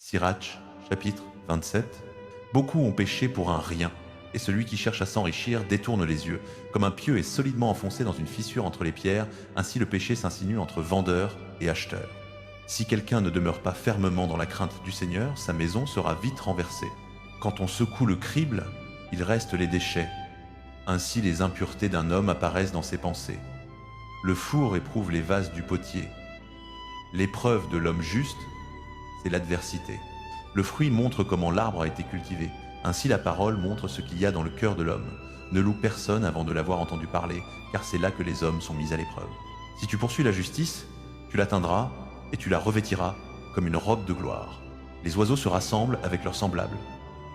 Sirach, chapitre 27. Beaucoup ont péché pour un rien, et celui qui cherche à s'enrichir détourne les yeux. Comme un pieu est solidement enfoncé dans une fissure entre les pierres, ainsi le péché s'insinue entre vendeur et acheteur. Si quelqu'un ne demeure pas fermement dans la crainte du Seigneur, sa maison sera vite renversée. Quand on secoue le crible, il reste les déchets. Ainsi les impuretés d'un homme apparaissent dans ses pensées. Le four éprouve les vases du potier. L'épreuve de l'homme juste, c'est l'adversité. Le fruit montre comment l'arbre a été cultivé. Ainsi la parole montre ce qu'il y a dans le cœur de l'homme. Ne loue personne avant de l'avoir entendu parler, car c'est là que les hommes sont mis à l'épreuve. Si tu poursuis la justice, tu l'atteindras et tu la revêtiras comme une robe de gloire. Les oiseaux se rassemblent avec leurs semblables.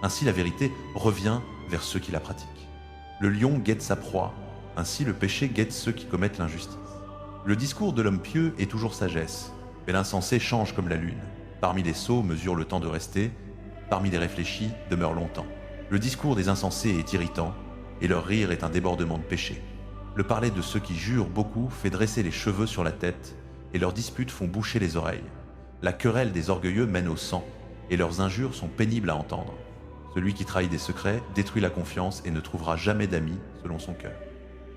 Ainsi la vérité revient vers ceux qui la pratiquent. Le lion guette sa proie, ainsi le péché guette ceux qui commettent l'injustice. Le discours de l'homme pieux est toujours sagesse, mais l'insensé change comme la lune. Parmi les sots mesure le temps de rester, parmi les réfléchis demeure longtemps. Le discours des insensés est irritant, et leur rire est un débordement de péché. Le parler de ceux qui jurent beaucoup fait dresser les cheveux sur la tête, et leurs disputes font boucher les oreilles. La querelle des orgueilleux mène au sang, et leurs injures sont pénibles à entendre. Celui qui trahit des secrets détruit la confiance et ne trouvera jamais d'amis selon son cœur.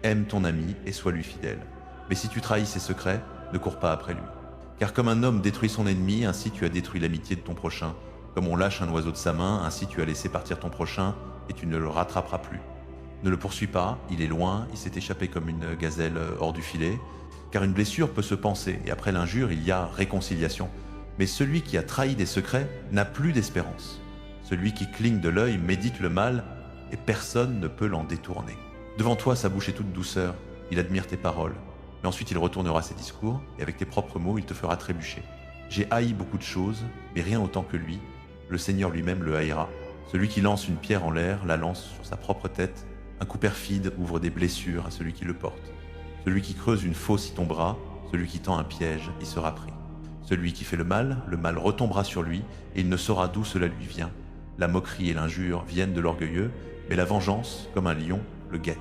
Aime ton ami et sois-lui fidèle. Mais si tu trahis ses secrets, ne cours pas après lui. Car comme un homme détruit son ennemi, ainsi tu as détruit l'amitié de ton prochain. Comme on lâche un oiseau de sa main, ainsi tu as laissé partir ton prochain et tu ne le rattraperas plus. Ne le poursuis pas, il est loin, il s'est échappé comme une gazelle hors du filet. Car une blessure peut se panser et après l'injure, il y a réconciliation. Mais celui qui a trahi des secrets n'a plus d'espérance. Celui qui cligne de l'œil médite le mal et personne ne peut l'en détourner. Devant toi, sa bouche est toute douceur, il admire tes paroles. Mais ensuite il retournera ses discours, et avec tes propres mots il te fera trébucher. J'ai haï beaucoup de choses, mais rien autant que lui. Le Seigneur lui-même le haïra. Celui qui lance une pierre en l'air la lance sur sa propre tête. Un coup perfide ouvre des blessures à celui qui le porte. Celui qui creuse une fosse y tombera, celui qui tend un piège y sera pris. Celui qui fait le mal retombera sur lui, et il ne saura d'où cela lui vient. La moquerie et l'injure viennent de l'orgueilleux, mais la vengeance, comme un lion, le guette.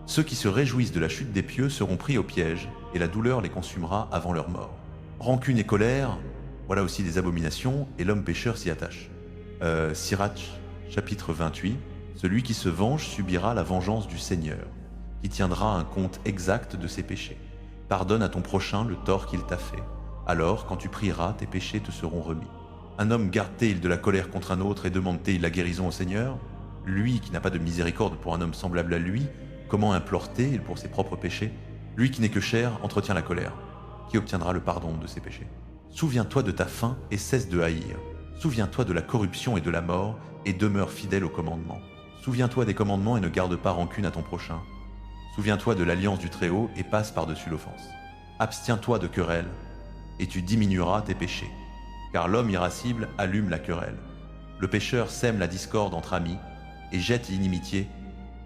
Ceux qui se réjouissent de la chute des pieux seront pris au piège, et la douleur les consumera avant leur mort. Rancune et colère, voilà aussi des abominations, et l'homme pécheur s'y attache. Sirach, chapitre 28. Celui qui se venge subira la vengeance du Seigneur, qui tiendra un compte exact de ses péchés. Pardonne à ton prochain le tort qu'il t'a fait. Alors, quand tu prieras, tes péchés te seront remis. Un homme garde-t-il de la colère contre un autre et demande-t-il la guérison au Seigneur? Lui qui n'a pas de miséricorde pour un homme semblable à lui, comment implore-t-il pour ses propres péchés? Lui qui n'est que chair entretient la colère. Qui obtiendra le pardon de ses péchés? Souviens-toi de ta faim et cesse de haïr. Souviens-toi de la corruption et de la mort et demeure fidèle aux commandements. Souviens-toi des commandements et ne garde pas rancune à ton prochain. Souviens-toi de l'alliance du Très-Haut et passe par-dessus l'offense. Abstiens-toi de querelle et tu diminueras tes péchés. Car l'homme irascible allume la querelle. Le pécheur sème la discorde entre amis et jette l'inimitié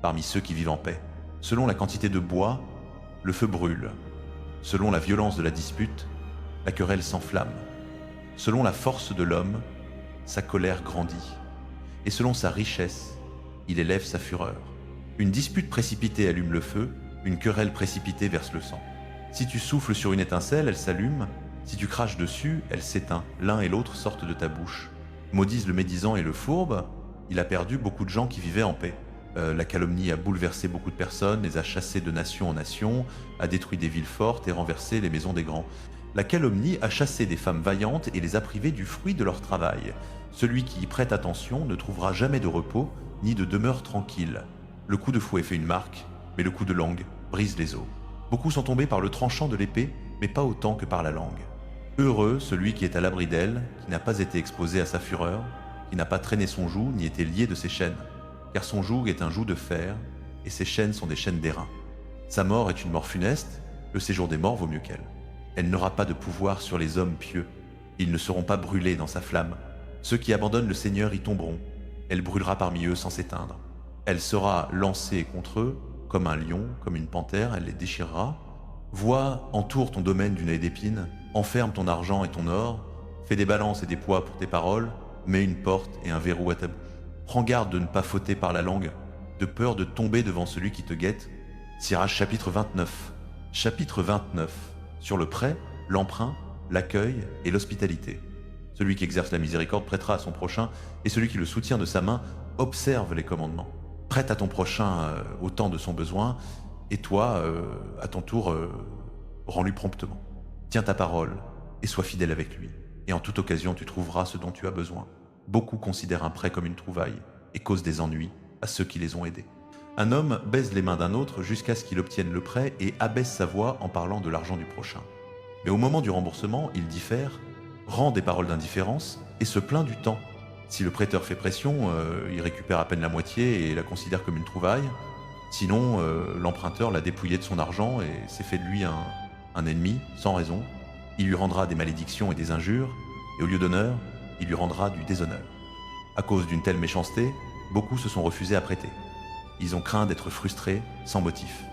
parmi ceux qui vivent en paix. Selon la quantité de bois, le feu brûle. Selon la violence de la dispute, la querelle s'enflamme. Selon la force de l'homme, sa colère grandit. Et selon sa richesse, il élève sa fureur. Une dispute précipitée allume le feu, une querelle précipitée verse le sang. Si tu souffles sur une étincelle, elle s'allume. Si tu craches dessus, elle s'éteint. L'un et l'autre sortent de ta bouche. Maudisent le médisant et le fourbe, il a perdu beaucoup de gens qui vivaient en paix. La calomnie a bouleversé beaucoup de personnes, les a chassés de nation en nation, a détruit des villes fortes et renversé les maisons des grands. La calomnie a chassé des femmes vaillantes et les a privées du fruit de leur travail. Celui qui y prête attention ne trouvera jamais de repos, ni de demeure tranquille. Le coup de fouet fait une marque, mais le coup de langue brise les os. Beaucoup sont tombés par le tranchant de l'épée, mais pas autant que par la langue. Heureux celui qui est à l'abri d'elle, qui n'a pas été exposé à sa fureur, qui n'a pas traîné son joug, ni été lié de ses chaînes. Car son joug est un joug de fer, et ses chaînes sont des chaînes d'airain. Sa mort est une mort funeste, le séjour des morts vaut mieux qu'elle. Elle n'aura pas de pouvoir sur les hommes pieux, ils ne seront pas brûlés dans sa flamme. Ceux qui abandonnent le Seigneur y tomberont, elle brûlera parmi eux sans s'éteindre. Elle sera lancée contre eux, comme un lion, comme une panthère, elle les déchirera. Vois, entoure ton domaine d'une haie d'épines, enferme ton argent et ton or, fais des balances et des poids pour tes paroles, mets une porte et un verrou à ta bouche. Prends garde de ne pas fauter par la langue, de peur de tomber devant celui qui te guette. Sirach chapitre 29. Chapitre 29. Sur le prêt, l'emprunt, l'accueil et l'hospitalité. Celui qui exerce la miséricorde prêtera à son prochain, et celui qui le soutient de sa main observe les commandements. Prête à ton prochain au temps de son besoin, et toi, à ton tour, rends-lui promptement. Tiens ta parole et sois fidèle avec lui, et en toute occasion tu trouveras ce dont tu as besoin. Beaucoup considèrent un prêt comme une trouvaille, et causent des ennuis à ceux qui les ont aidés. Un homme baise les mains d'un autre jusqu'à ce qu'il obtienne le prêt et abaisse sa voix en parlant de l'argent du prochain. Mais au moment du remboursement, il diffère, rend des paroles d'indifférence et se plaint du temps. Si le prêteur fait pression, il récupère à peine la moitié et la considère comme une trouvaille. Sinon, l'emprunteur l'a dépouillé de son argent et s'est fait de lui un ennemi, sans raison. Il lui rendra des malédictions et des injures, et au lieu d'honneur, il lui rendra du déshonneur. À cause d'une telle méchanceté, beaucoup se sont refusés à prêter. Ils ont craint d'être frustrés sans motif.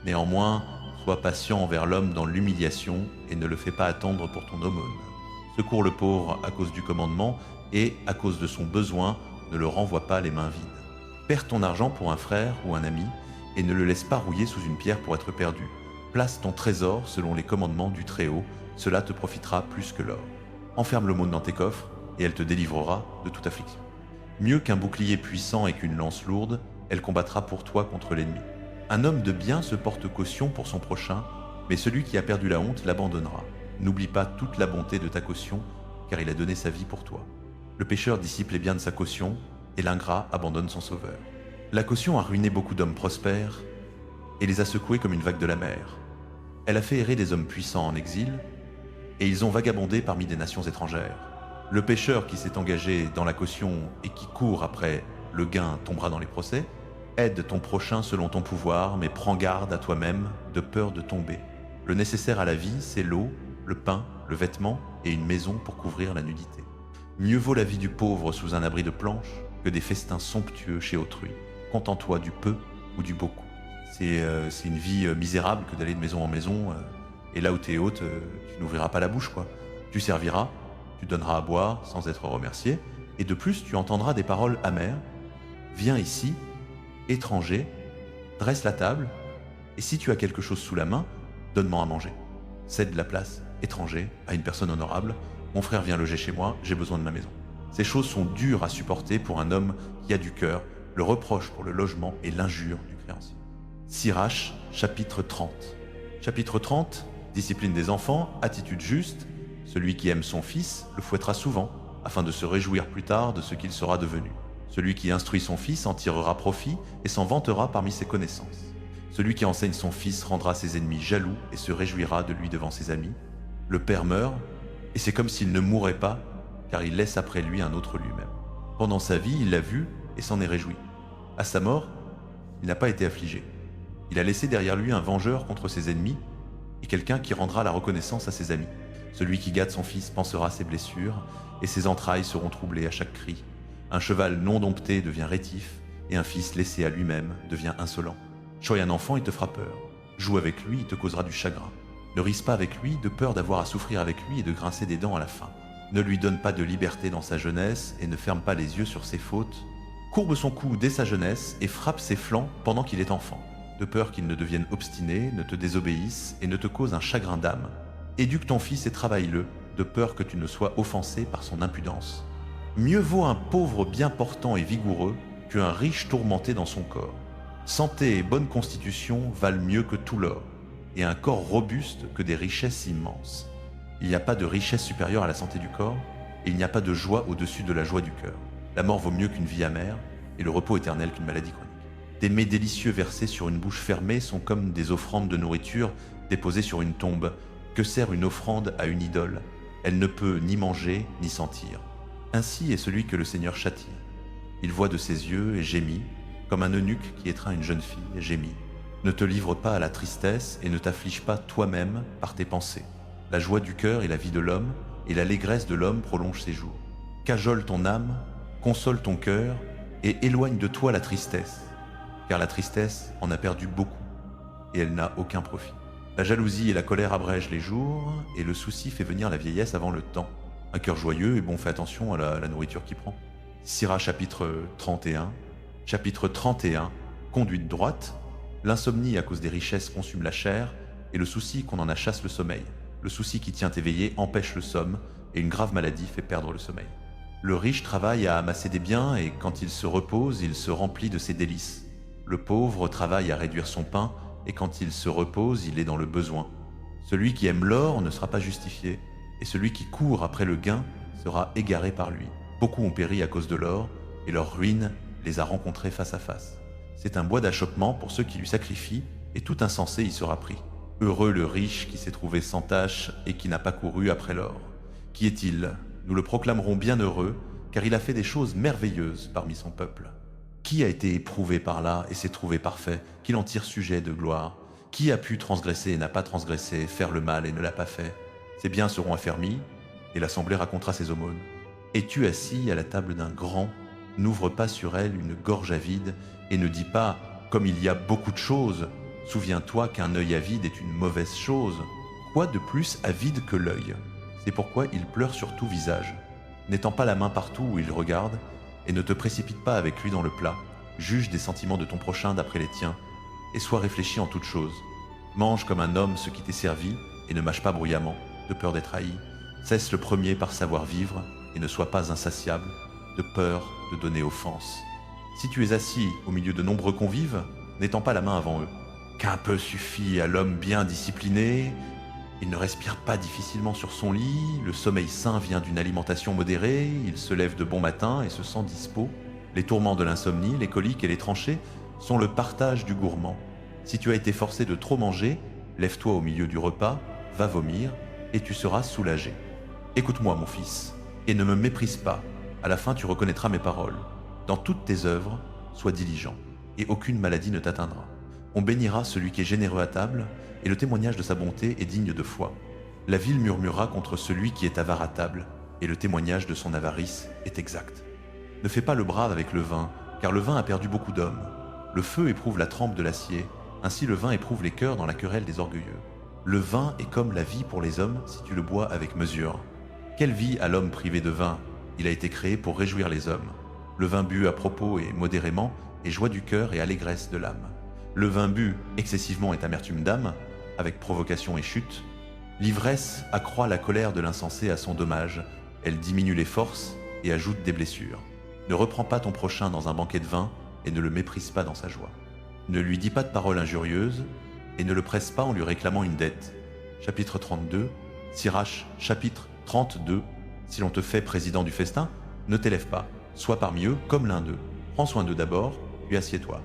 Néanmoins, sois patient envers l'homme dans l'humiliation et ne le fais pas attendre pour ton aumône. Secours le pauvre à cause du commandement et, à cause de son besoin, ne le renvoie pas les mains vides. Perds ton argent pour un frère ou un ami et ne le laisse pas rouiller sous une pierre pour être perdu. Place ton trésor selon les commandements du Très-Haut, cela te profitera plus que l'or. Enferme l'aumône dans tes coffres et elle te délivrera de toute affliction. Mieux qu'un bouclier puissant et qu'une lance lourde, elle combattra pour toi contre l'ennemi. Un homme de bien se porte caution pour son prochain, mais celui qui a perdu la honte l'abandonnera. N'oublie pas toute la bonté de ta caution, car il a donné sa vie pour toi. Le pécheur dissipe les biens de sa caution, et l'ingrat abandonne son sauveur. La caution a ruiné beaucoup d'hommes prospères, et les a secoués comme une vague de la mer. Elle a fait errer des hommes puissants en exil, et ils ont vagabondé parmi des nations étrangères. Le pécheur qui s'est engagé dans la caution et qui court après le gain tombera dans les procès. Aide ton prochain selon ton pouvoir, mais prends garde à toi-même de peur de tomber. Le nécessaire à la vie, c'est l'eau, le pain, le vêtement et une maison pour couvrir la nudité. Mieux vaut la vie du pauvre sous un abri de planches que des festins somptueux chez autrui. Contente-toi du peu ou du beaucoup. C'est une vie misérable que d'aller de maison en maison, et là où t'es haute, tu n'ouvriras pas la bouche, quoi. Tu serviras, tu donneras à boire sans être remercié, et de plus tu entendras des paroles amères. Viens ici, étranger, dresse la table, et si tu as quelque chose sous la main, donne-moi à manger. Cède la place, étranger, à une personne honorable. Mon frère vient loger chez moi, j'ai besoin de ma maison. Ces choses sont dures à supporter pour un homme qui a du cœur, le reproche pour le logement et l'injure du créancier. Sirach, chapitre 30. Chapitre 30, discipline des enfants, attitude juste. Celui qui aime son fils le fouettera souvent, afin de se réjouir plus tard de ce qu'il sera devenu. Celui qui instruit son fils en tirera profit et s'en vantera parmi ses connaissances. Celui qui enseigne son fils rendra ses ennemis jaloux et se réjouira de lui devant ses amis. Le père meurt, et c'est comme s'il ne mourait pas, car il laisse après lui un autre lui-même. Pendant sa vie, il l'a vu et s'en est réjoui. À sa mort, il n'a pas été affligé. Il a laissé derrière lui un vengeur contre ses ennemis et quelqu'un qui rendra la reconnaissance à ses amis. Celui qui gâte son fils pansera ses blessures, et ses entrailles seront troublées à chaque cri. Un cheval non dompté devient rétif, et un fils laissé à lui-même devient insolent. Choisis un enfant, il te fera peur. Joue avec lui, il te causera du chagrin. Ne rise pas avec lui, de peur d'avoir à souffrir avec lui et de grincer des dents à la fin. Ne lui donne pas de liberté dans sa jeunesse, et ne ferme pas les yeux sur ses fautes. Courbe son cou dès sa jeunesse, et frappe ses flancs pendant qu'il est enfant, de peur qu'il ne devienne obstiné, ne te désobéisse, et ne te cause un chagrin d'âme. Éduque ton fils et travaille-le, de peur que tu ne sois offensé par son impudence. Mieux vaut un pauvre bien portant et vigoureux qu'un riche tourmenté dans son corps. Santé et bonne constitution valent mieux que tout l'or, et un corps robuste que des richesses immenses. Il n'y a pas de richesse supérieure à la santé du corps, et il n'y a pas de joie au-dessus de la joie du cœur. La mort vaut mieux qu'une vie amère, et le repos éternel qu'une maladie chronique. Des mets délicieux versés sur une bouche fermée sont comme des offrandes de nourriture déposées sur une tombe. Que sert une offrande à une idole? Elle ne peut ni manger ni sentir. Ainsi est celui que le Seigneur châtie. Il voit de ses yeux et gémit, comme un eunuque qui étreint une jeune fille et gémit. Ne te livre pas à la tristesse et ne t'afflige pas toi-même par tes pensées. La joie du cœur est la vie de l'homme, et l'allégresse de l'homme prolonge ses jours. Cajole ton âme, console ton cœur, et éloigne de toi la tristesse, car la tristesse en a perdu beaucoup, et elle n'a aucun profit. La jalousie et la colère abrègent les jours, et le souci fait venir la vieillesse avant le temps. Un cœur joyeux et bon fait attention à la nourriture qu'il prend. Sirach chapitre 31. Chapitre 31. Conduite droite. L'insomnie à cause des richesses consume la chair, et le souci qu'on en a chasse le sommeil. Le souci qui tient éveillé empêche le somme, et une grave maladie fait perdre le sommeil. Le riche travaille à amasser des biens et quand il se repose, il se remplit de ses délices. Le pauvre travaille à réduire son pain et quand il se repose, il est dans le besoin. Celui qui aime l'or ne sera pas justifié et celui qui court après le gain sera égaré par lui. Beaucoup ont péri à cause de l'or et leur ruine les a rencontrés face à face. C'est un bois d'achoppement pour ceux qui lui sacrifient et tout insensé y sera pris. Heureux le riche qui s'est trouvé sans tâche et qui n'a pas couru après l'or. Qui est-il ? Nous le proclamerons bien heureux, car il a fait des choses merveilleuses parmi son peuple. Qui a été éprouvé par là et s'est trouvé parfait, qu'il en tire sujet de gloire? Qui a pu transgresser et n'a pas transgressé, faire le mal et ne l'a pas fait? Ses biens seront affermis, et l'assemblée racontera ses aumônes. Es-tu assis à la table d'un grand? N'ouvre pas sur elle une gorge avide, et ne dis pas, comme il y a beaucoup de choses, souviens-toi qu'un œil avide est une mauvaise chose. Quoi de plus avide que l'œil? C'est pourquoi il pleure sur tout visage. N'étends pas la main partout où il regarde, et ne te précipite pas avec lui dans le plat. Juge des sentiments de ton prochain d'après les tiens, et sois réfléchi en toutes choses. Mange comme un homme ce qui t'est servi, et ne mâche pas bruyamment, de peur d'être haï. Cesse le premier par savoir vivre, et ne sois pas insatiable, de peur de donner offense. Si tu es assis au milieu de nombreux convives, n'étends pas la main avant eux. Qu'un peu suffit à l'homme bien discipliné. Il ne respire pas difficilement sur son lit, le sommeil sain vient d'une alimentation modérée, il se lève de bon matin et se sent dispos. Les tourments de l'insomnie, les coliques et les tranchées sont le partage du gourmand. Si tu as été forcé de trop manger, lève-toi au milieu du repas, va vomir, et tu seras soulagé. Écoute-moi, mon fils, et ne me méprise pas. À la fin, tu reconnaîtras mes paroles. Dans toutes tes œuvres, sois diligent, et aucune maladie ne t'atteindra. On bénira celui qui est généreux à table, et le témoignage de sa bonté est digne de foi. La ville murmurera contre celui qui est avare à table, et le témoignage de son avarice est exact. Ne fais pas le brave avec le vin, car le vin a perdu beaucoup d'hommes. Le feu éprouve la trempe de l'acier, ainsi le vin éprouve les cœurs dans la querelle des orgueilleux. Le vin est comme la vie pour les hommes si tu le bois avec mesure. Quelle vie a l'homme privé de vin? Il a été créé pour réjouir les hommes. Le vin bu à propos et modérément est joie du cœur et allégresse de l'âme. Le vin bu excessivement est amertume d'âme, avec provocation et chute. L'ivresse accroît la colère de l'insensé à son dommage, elle diminue les forces et ajoute des blessures. Ne reprends pas ton prochain dans un banquet de vin et ne le méprise pas dans sa joie. Ne lui dis pas de paroles injurieuses et ne le presse pas en lui réclamant une dette. Chapitre 32, Sirach, chapitre 32. Si l'on te fait président du festin, ne t'élève pas, sois parmi eux comme l'un d'eux. Prends soin d'eux d'abord, puis assieds-toi.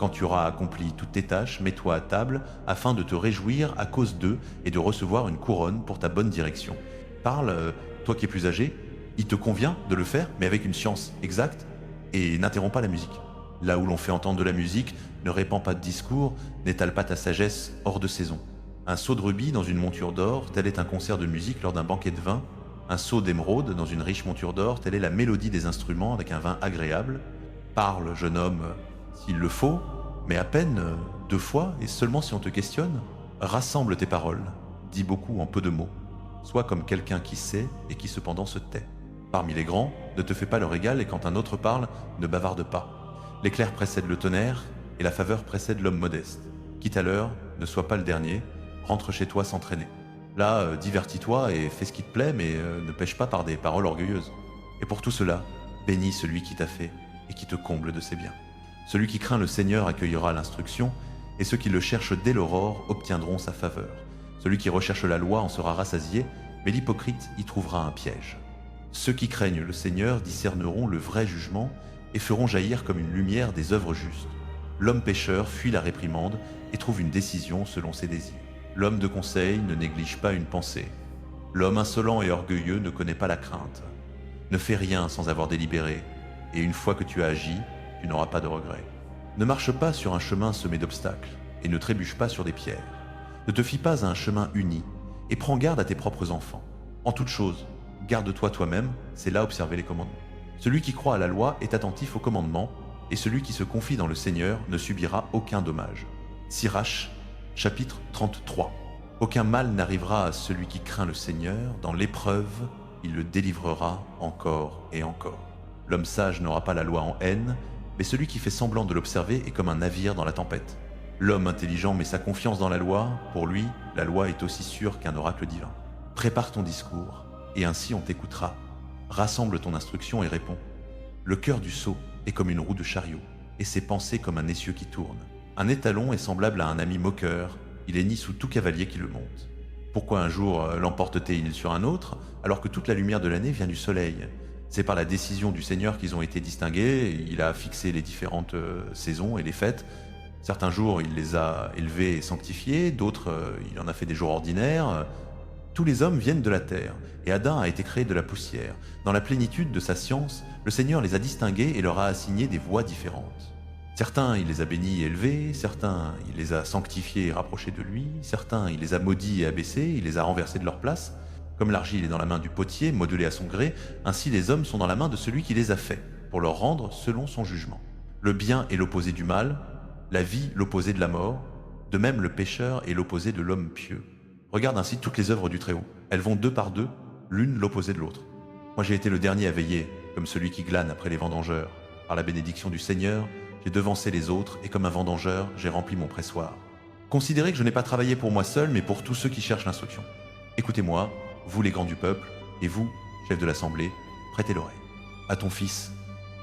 Quand tu auras accompli toutes tes tâches, mets-toi à table afin de te réjouir à cause d'eux et de recevoir une couronne pour ta bonne direction. Parle, toi qui es plus âgé, il te convient de le faire, mais avec une science exacte, et n'interromps pas la musique. Là où l'on fait entendre de la musique, ne répand pas de discours, n'étale pas ta sagesse hors de saison. Un seau de rubis dans une monture d'or, tel est un concert de musique lors d'un banquet de vin. Un seau d'émeraude dans une riche monture d'or, telle est la mélodie des instruments avec un vin agréable. Parle, jeune homme, s'il le faut, mais à peine 2 fois et seulement si on te questionne. Rassemble tes paroles, dis beaucoup en peu de mots. Sois comme quelqu'un qui sait et qui cependant se tait. Parmi les grands, ne te fais pas leur égal et quand un autre parle, ne bavarde pas. L'éclair précède le tonnerre et la faveur précède l'homme modeste. Quitte à l'heure, ne sois pas le dernier, rentre chez toi sans traîner. Là, divertis-toi et fais ce qui te plaît, mais ne pêche pas par des paroles orgueilleuses. Et pour tout cela, bénis celui qui t'a fait et qui te comble de ses biens. Celui qui craint le Seigneur accueillera l'instruction, et ceux qui le cherchent dès l'aurore obtiendront sa faveur. Celui qui recherche la loi en sera rassasié, mais l'hypocrite y trouvera un piège. Ceux qui craignent le Seigneur discerneront le vrai jugement et feront jaillir comme une lumière des œuvres justes. L'homme pécheur fuit la réprimande et trouve une décision selon ses désirs. L'homme de conseil ne néglige pas une pensée. L'homme insolent et orgueilleux ne connaît pas la crainte. Ne fais rien sans avoir délibéré, et une fois que tu as agi, tu n'auras pas de regrets. Ne marche pas sur un chemin semé d'obstacles, et ne trébuche pas sur des pierres. Ne te fie pas à un chemin uni, et prends garde à tes propres enfants. En toute chose, garde-toi toi-même, c'est là observer les commandements. Celui qui croit à la loi est attentif aux commandements, et celui qui se confie dans le Seigneur ne subira aucun dommage. Sirach, chapitre 33. Aucun mal n'arrivera à celui qui craint le Seigneur, dans l'épreuve, il le délivrera encore et encore. L'homme sage n'aura pas la loi en haine, mais celui qui fait semblant de l'observer est comme un navire dans la tempête. L'homme intelligent met sa confiance dans la loi, pour lui, la loi est aussi sûre qu'un oracle divin. Prépare ton discours, et ainsi on t'écoutera. Rassemble ton instruction et réponds. Le cœur du sot est comme une roue de chariot, et ses pensées comme un essieu qui tourne. Un étalon est semblable à un ami moqueur, il hennit sous tout cavalier qui le monte. Pourquoi un jour l'emporte-t-il sur un autre, alors que toute la lumière de l'année vient du soleil? C'est par la décision du Seigneur qu'ils ont été distingués, il a fixé les différentes saisons et les fêtes. Certains jours, il les a élevés et sanctifiés, d'autres, il en a fait des jours ordinaires. Tous les hommes viennent de la terre, et Adam a été créé de la poussière. Dans la plénitude de sa science, le Seigneur les a distingués et leur a assigné des voies différentes. Certains, il les a bénis et élevés, certains, il les a sanctifiés et rapprochés de lui, certains, il les a maudits et abaissés, il les a renversés de leur place. Comme l'argile est dans la main du potier, modelée à son gré, ainsi les hommes sont dans la main de celui qui les a faits, pour leur rendre selon son jugement. Le bien est l'opposé du mal, la vie l'opposé de la mort, de même le pécheur est l'opposé de l'homme pieux. Regarde ainsi toutes les œuvres du Très-Haut, elles vont deux par deux, l'une l'opposé de l'autre. Moi j'ai été le dernier à veiller, comme celui qui glane après les vendangeurs. Par la bénédiction du Seigneur, j'ai devancé les autres, et comme un vendangeur, j'ai rempli mon pressoir. Considérez que je n'ai pas travaillé pour moi seul, mais pour tous ceux qui cherchent l'instruction. Écoutez-moi, vous les grands du peuple, et vous, chefs de l'assemblée, prêtez l'oreille. À ton fils,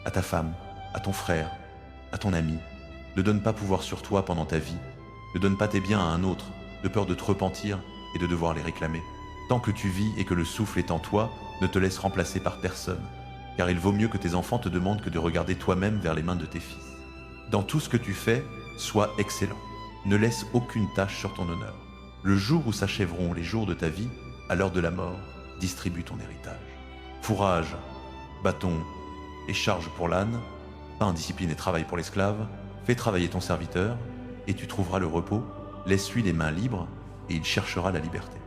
à ta femme, à ton frère, à ton ami, ne donne pas pouvoir sur toi pendant ta vie, ne donne pas tes biens à un autre, de peur de te repentir et de devoir les réclamer. Tant que tu vis et que le souffle est en toi, ne te laisse remplacer par personne, car il vaut mieux que tes enfants te demandent que de regarder toi-même vers les mains de tes fils. Dans tout ce que tu fais, sois excellent. Ne laisse aucune tâche sur ton honneur. Le jour où s'achèveront les jours de ta vie, à l'heure de la mort, distribue ton héritage. Fourrage, bâton et charge pour l'âne, pain, discipline et travail pour l'esclave, fais travailler ton serviteur, et tu trouveras le repos, laisse-lui les mains libres, et il cherchera la liberté.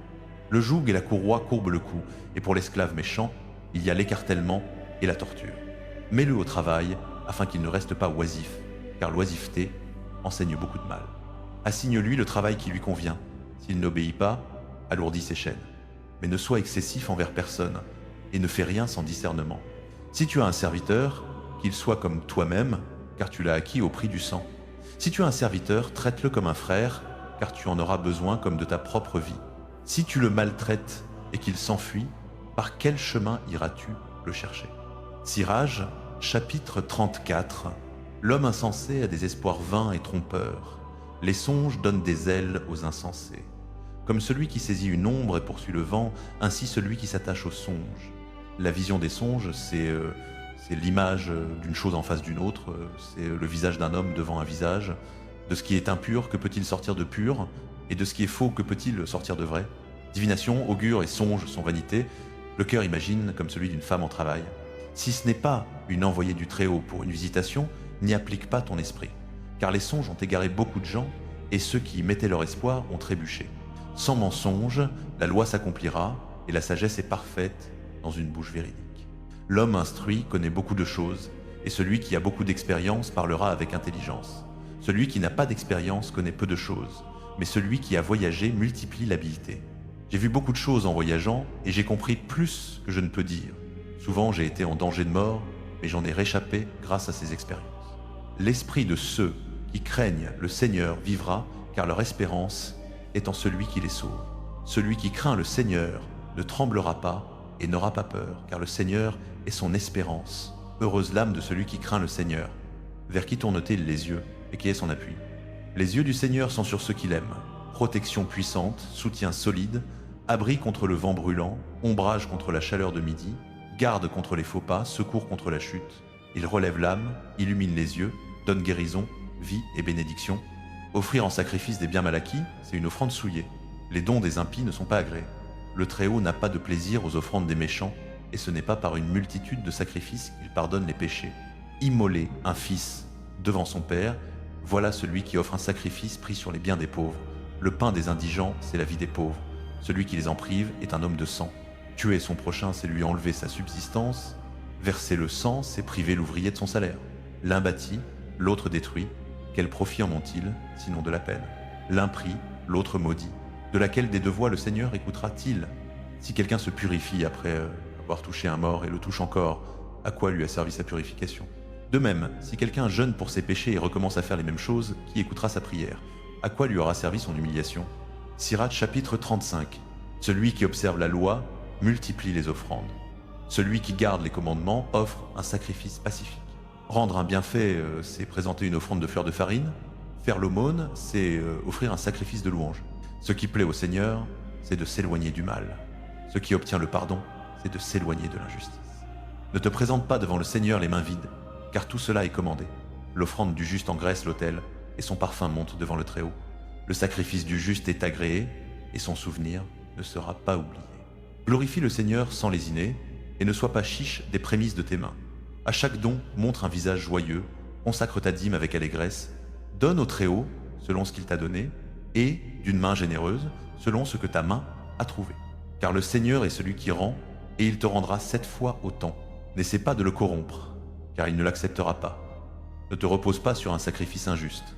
Le joug et la courroie courbent le cou, et pour l'esclave méchant, il y a l'écartèlement et la torture. Mets-le au travail, afin qu'il ne reste pas oisif, car l'oisiveté enseigne beaucoup de mal. Assigne-lui le travail qui lui convient. S'il n'obéit pas, alourdis ses chaînes. Mais ne sois excessif envers personne, et ne fais rien sans discernement. Si tu as un serviteur, qu'il soit comme toi-même, car tu l'as acquis au prix du sang. Si tu as un serviteur, traite-le comme un frère, car tu en auras besoin comme de ta propre vie. Si tu le maltraites et qu'il s'enfuit, par quel chemin iras-tu le chercher? Sirach, chapitre 34. L'homme insensé a des espoirs vains et trompeurs. Les songes donnent des ailes aux insensés. Comme celui qui saisit une ombre et poursuit le vent, ainsi celui qui s'attache aux songes. La vision des songes, c'est l'image d'une chose en face d'une autre, c'est le visage d'un homme devant un visage. De ce qui est impur, que peut-il sortir de pur? Et de ce qui est faux, que peut-il sortir de vrai? Divination, augure et songe sont vanité. Le cœur imagine comme celui d'une femme en travail. Si ce n'est pas une envoyée du Très-Haut pour une visitation, n'y applique pas ton esprit. Car les songes ont égaré beaucoup de gens, et ceux qui y mettaient leur espoir ont trébuché. Sans mensonge, la loi s'accomplira, et la sagesse est parfaite dans une bouche véridique. L'homme instruit connaît beaucoup de choses, et celui qui a beaucoup d'expérience parlera avec intelligence. Celui qui n'a pas d'expérience connaît peu de choses, mais celui qui a voyagé multiplie l'habileté. J'ai vu beaucoup de choses en voyageant, et j'ai compris plus que je ne peux dire. Souvent j'ai été en danger de mort, mais j'en ai réchappé grâce à ces expériences. L'esprit de ceux qui craignent le Seigneur vivra, car leur espérance est en celui qui les sauve. Celui qui craint le Seigneur ne tremblera pas et n'aura pas peur, car le Seigneur est son espérance. Heureuse l'âme de celui qui craint le Seigneur. Vers qui tourne-t-il les yeux et qui est son appui? Les yeux du Seigneur sont sur ceux qui l'aiment. Protection puissante, soutien solide, abri contre le vent brûlant, ombrage contre la chaleur de midi, garde contre les faux pas, secours contre la chute. Il relève l'âme, illumine les yeux, donne guérison, vie et bénédiction. Offrir en sacrifice des biens mal acquis, c'est une offrande souillée. Les dons des impies ne sont pas agréés. Le Très-Haut n'a pas de plaisir aux offrandes des méchants, et ce n'est pas par une multitude de sacrifices qu'il pardonne les péchés. Immoler un fils devant son père, voilà celui qui offre un sacrifice pris sur les biens des pauvres. Le pain des indigents, c'est la vie des pauvres. Celui qui les en prive est un homme de sang. Tuer son prochain, c'est lui enlever sa subsistance. Verser le sang, c'est priver l'ouvrier de son salaire. L'un bâtit, l'autre détruit. Quel profit en ont-ils, sinon de la peine? L'un prie, l'autre maudit. De laquelle des deux voix le Seigneur écoutera-t-il? Si quelqu'un se purifie après avoir touché un mort et le touche encore, à quoi lui a servi sa purification? De même, si quelqu'un jeûne pour ses péchés et recommence à faire les mêmes choses, qui écoutera sa prière? À quoi lui aura servi son humiliation? Sirach chapitre 35. Celui qui observe la loi multiplie les offrandes. Celui qui garde les commandements offre un sacrifice pacifique. Rendre un bienfait, c'est présenter une offrande de fleurs de farine. Faire l'aumône, c'est offrir un sacrifice de louange. Ce qui plaît au Seigneur, c'est de s'éloigner du mal. Ce qui obtient le pardon, c'est de s'éloigner de l'injustice. Ne te présente pas devant le Seigneur les mains vides, car tout cela est commandé. L'offrande du juste engraisse l'autel, et son parfum monte devant le Très-Haut. Le sacrifice du juste est agréé, et son souvenir ne sera pas oublié. Glorifie le Seigneur sans lésiner, et ne sois pas chiche des prémices de tes mains. À chaque don, montre un visage joyeux, consacre ta dîme avec allégresse, donne au Très-Haut, selon ce qu'il t'a donné, et, d'une main généreuse, selon ce que ta main a trouvé. Car le Seigneur est celui qui rend, et il te rendra 7 fois autant. N'essaie pas de le corrompre, car il ne l'acceptera pas. Ne te repose pas sur un sacrifice injuste,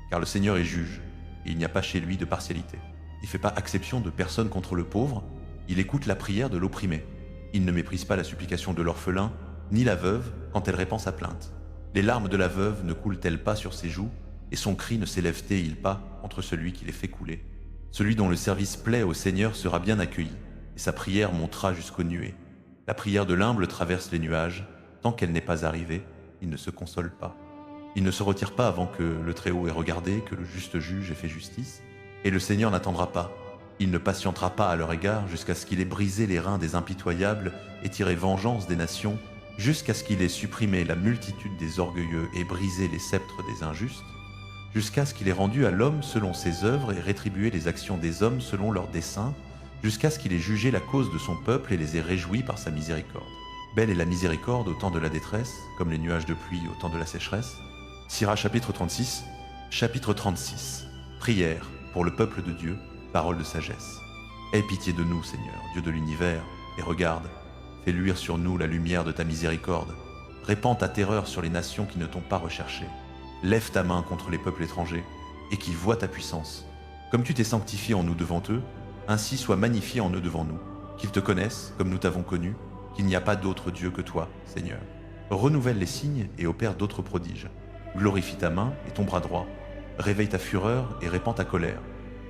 car le Seigneur est juge, et il n'y a pas chez lui de partialité. Il ne fait pas exception de personne contre le pauvre, il écoute la prière de l'opprimé. Il ne méprise pas la supplication de l'orphelin, ni la veuve quand elle répand sa plainte. Les larmes de la veuve ne coulent-elles pas sur ses joues, et son cri ne s'élève-t-il pas entre celui qui les fait couler? Celui dont le service plaît au Seigneur sera bien accueilli, et sa prière montera jusqu'aux nuées. La prière de l'humble traverse les nuages, tant qu'elle n'est pas arrivée, il ne se console pas. Il ne se retire pas avant que le Très-Haut ait regardé, que le juste juge ait fait justice, et le Seigneur n'attendra pas. Il ne patientera pas à leur égard jusqu'à ce qu'il ait brisé les reins des impitoyables et tiré vengeance des nations, jusqu'à ce qu'il ait supprimé la multitude des orgueilleux et brisé les sceptres des injustes, jusqu'à ce qu'il ait rendu à l'homme selon ses œuvres et rétribué les actions des hommes selon leurs desseins, jusqu'à ce qu'il ait jugé la cause de son peuple et les ait réjouis par sa miséricorde. Belle est la miséricorde au temps de la détresse, comme les nuages de pluie au temps de la sécheresse. Sirach chapitre 36, chapitre 36. Prière pour le peuple de Dieu, parole de sagesse. Aie pitié de nous, Seigneur, Dieu de l'univers, et regarde, fais luire sur nous la lumière de ta miséricorde. Répands ta terreur sur les nations qui ne t'ont pas recherché. Lève ta main contre les peuples étrangers, et qui voient ta puissance. Comme tu t'es sanctifié en nous devant eux, ainsi sois magnifié en eux devant nous, qu'ils te connaissent comme nous t'avons connu, qu'il n'y a pas d'autre Dieu que toi, Seigneur. Renouvelle les signes et opère d'autres prodiges. Glorifie ta main et ton bras droit. Réveille ta fureur et répands ta colère.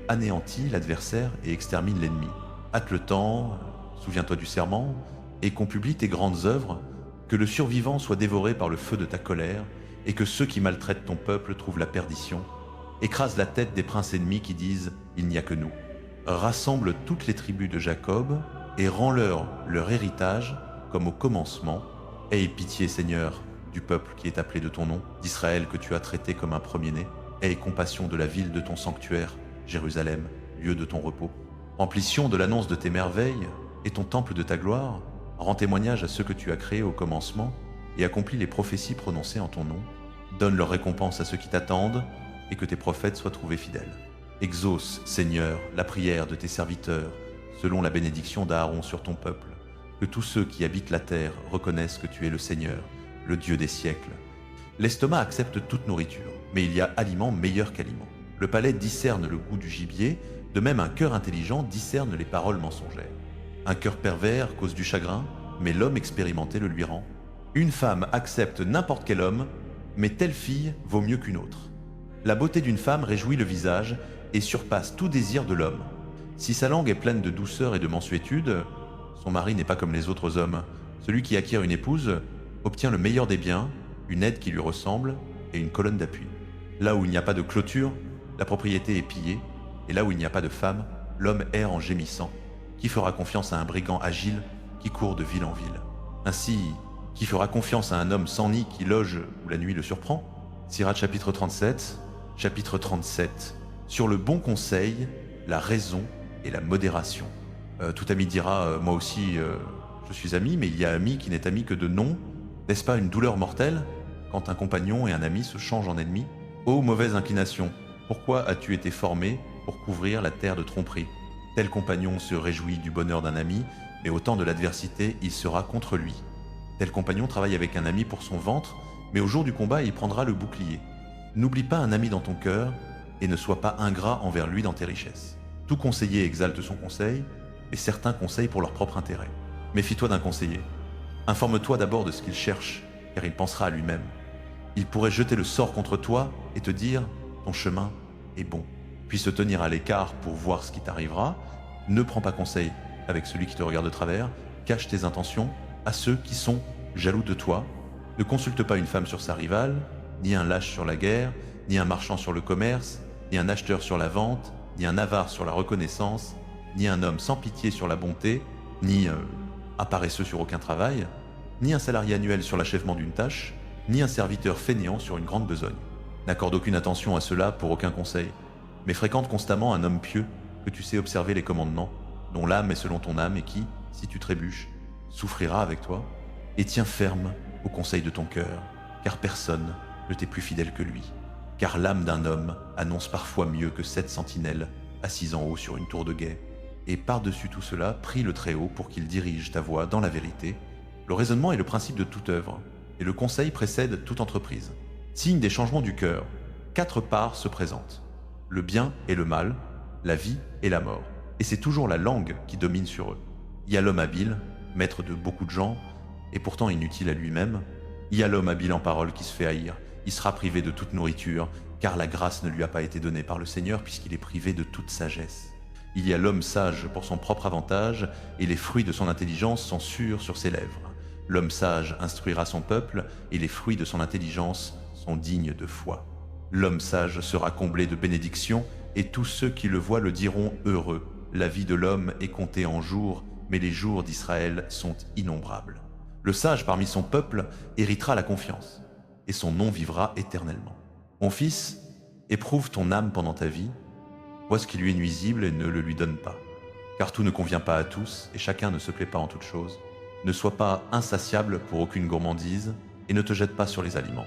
Anéantis l'adversaire et extermine l'ennemi. Hâte le temps, souviens-toi du serment, et qu'on publie tes grandes œuvres, que le survivant soit dévoré par le feu de ta colère, et que ceux qui maltraitent ton peuple trouvent la perdition. Écrase la tête des princes ennemis qui disent « Il n'y a que nous ». Rassemble toutes les tribus de Jacob et rends-leur leur héritage comme au commencement. Aie pitié, Seigneur, du peuple qui est appelé de ton nom, d'Israël que tu as traité comme un premier-né. Aie compassion de la ville de ton sanctuaire, Jérusalem, lieu de ton repos. Amplition de l'annonce de tes merveilles et ton temple de ta gloire, rends témoignage à ceux que tu as créés au commencement et accomplis les prophéties prononcées en ton nom. Donne leur récompense à ceux qui t'attendent et que tes prophètes soient trouvés fidèles. Exauce, Seigneur, la prière de tes serviteurs, selon la bénédiction d'Aaron sur ton peuple. Que tous ceux qui habitent la terre reconnaissent que tu es le Seigneur, le Dieu des siècles. L'estomac accepte toute nourriture, mais il y a aliment meilleur qu'aliment. Le palais discerne le goût du gibier, de même un cœur intelligent discerne les paroles mensongères. Un cœur pervers cause du chagrin, mais l'homme expérimenté le lui rend. Une femme accepte n'importe quel homme, mais telle fille vaut mieux qu'une autre. La beauté d'une femme réjouit le visage et surpasse tout désir de l'homme. Si sa langue est pleine de douceur et de mansuétude, son mari n'est pas comme les autres hommes. Celui qui acquiert une épouse obtient le meilleur des biens, une aide qui lui ressemble et une colonne d'appui. Là où il n'y a pas de clôture, la propriété est pillée, et là où il n'y a pas de femme, l'homme erre en gémissant. Qui fera confiance à un brigand agile qui court de ville en ville? Ainsi, qui fera confiance à un homme sans nid qui loge où la nuit le surprend? Sirach chapitre 37, chapitre 37. Sur le bon conseil, la raison et la modération. Tout ami dira, moi aussi je suis ami, mais il y a ami qui n'est ami que de nom. N'est-ce pas une douleur mortelle quand un compagnon et un ami se changent en ennemis? Ô mauvaise inclination, pourquoi as-tu été formé pour couvrir la terre de tromperie? Tel compagnon se réjouit du bonheur d'un ami, mais au temps de l'adversité, il sera contre lui. Tel compagnon travaille avec un ami pour son ventre, mais au jour du combat, il prendra le bouclier. N'oublie pas un ami dans ton cœur, et ne sois pas ingrat envers lui dans tes richesses. Tout conseiller exalte son conseil, et certains conseillent pour leur propre intérêt. Méfie-toi d'un conseiller. Informe-toi d'abord de ce qu'il cherche, car il pensera à lui-même. Il pourrait jeter le sort contre toi et te dire « ton chemin est bon », puis se tenir à l'écart pour voir ce qui t'arrivera. Ne prends pas conseil, avec celui qui te regarde de travers, cache tes intentions à ceux qui sont jaloux de toi. Ne consulte pas une femme sur sa rivale, ni un lâche sur la guerre, ni un marchand sur le commerce, ni un acheteur sur la vente, ni un avare sur la reconnaissance, ni un homme sans pitié sur la bonté, ni un paresseux sur aucun travail, ni un salarié annuel sur l'achèvement d'une tâche, ni un serviteur fainéant sur une grande besogne. N'accorde aucune attention à cela pour aucun conseil, mais fréquente constamment un homme pieux, que tu sais observer les commandements, dont l'âme est selon ton âme et qui, si tu trébuches, souffrira avec toi, et tiens ferme au conseil de ton cœur, car personne ne t'est plus fidèle que lui. Car l'âme d'un homme annonce parfois mieux que 7 sentinelles assises en haut sur une tour de guet. Et par-dessus tout cela, prie le Très-Haut pour qu'il dirige ta voie dans la vérité. Le raisonnement est le principe de toute œuvre, et le conseil précède toute entreprise. Signe des changements du cœur, 4 parts se présentent. Le bien et le mal, la vie et la mort. Et c'est toujours la langue qui domine sur eux. Il y a l'homme habile, maître de beaucoup de gens, et pourtant inutile à lui-même. Il y a l'homme habile en parole qui se fait haïr. Il sera privé de toute nourriture, car la grâce ne lui a pas été donnée par le Seigneur, puisqu'il est privé de toute sagesse. Il y a l'homme sage pour son propre avantage, et les fruits de son intelligence sont sûrs sur ses lèvres. L'homme sage instruira son peuple, et les fruits de son intelligence sont dignes de foi. L'homme sage sera comblé de bénédictions, et tous ceux qui le voient le diront heureux. La vie de l'homme est comptée en jours, mais les jours d'Israël sont innombrables. Le sage parmi son peuple héritera la confiance, et son nom vivra éternellement. Mon fils, éprouve ton âme pendant ta vie, vois ce qui lui est nuisible et ne le lui donne pas. Car tout ne convient pas à tous, et chacun ne se plaît pas en toutes choses. Ne sois pas insatiable pour aucune gourmandise, et ne te jette pas sur les aliments.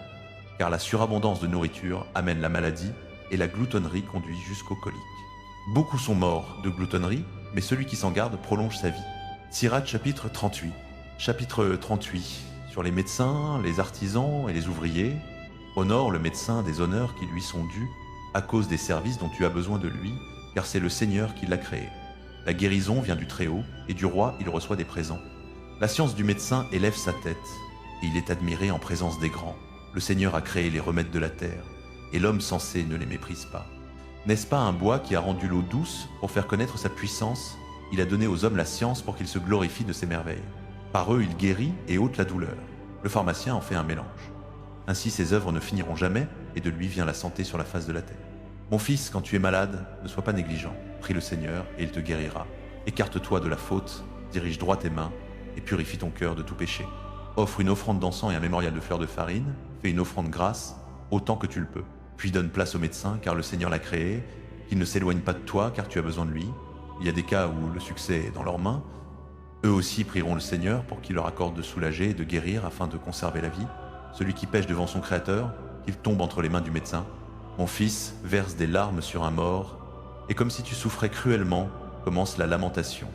Car la surabondance de nourriture amène la maladie, et la gloutonnerie conduit jusqu'au colique. Beaucoup sont morts de gloutonnerie, mais celui qui s'en garde prolonge sa vie. Sirach chapitre 38. Chapitre 38. Sur les médecins, les artisans et les ouvriers. Honore le médecin des honneurs qui lui sont dus, à cause des services dont tu as besoin de lui, car c'est le Seigneur qui l'a créé. La guérison vient du Très-Haut, et du roi il reçoit des présents. La science du médecin élève sa tête, et il est admiré en présence des grands. Le Seigneur a créé les remèdes de la terre, et l'homme sensé ne les méprise pas. N'est-ce pas un bois qui a rendu l'eau douce pour faire connaître sa puissance? Il a donné aux hommes la science pour qu'ils se glorifient de ses merveilles. Par eux il guérit et ôte la douleur. Le pharmacien en fait un mélange. Ainsi ses œuvres ne finiront jamais, et de lui vient la santé sur la face de la terre. Mon fils, quand tu es malade, ne sois pas négligent. Prie le Seigneur, et il te guérira. Écarte-toi de la faute, dirige droit tes mains, et purifie ton cœur de tout péché. Offre une offrande d'encens et un mémorial de fleurs de farine, fais une offrande grasse, autant que tu le peux. Puis donne place au médecin, car le Seigneur l'a créé, qu'il ne s'éloigne pas de toi, car tu as besoin de lui. Il y a des cas où le succès est dans leurs mains. Eux aussi prieront le Seigneur pour qu'il leur accorde de soulager et de guérir afin de conserver la vie. Celui qui pèche devant son Créateur, qu'il tombe entre les mains du médecin. Mon fils, verse des larmes sur un mort, et comme si tu souffrais cruellement, commence la lamentation.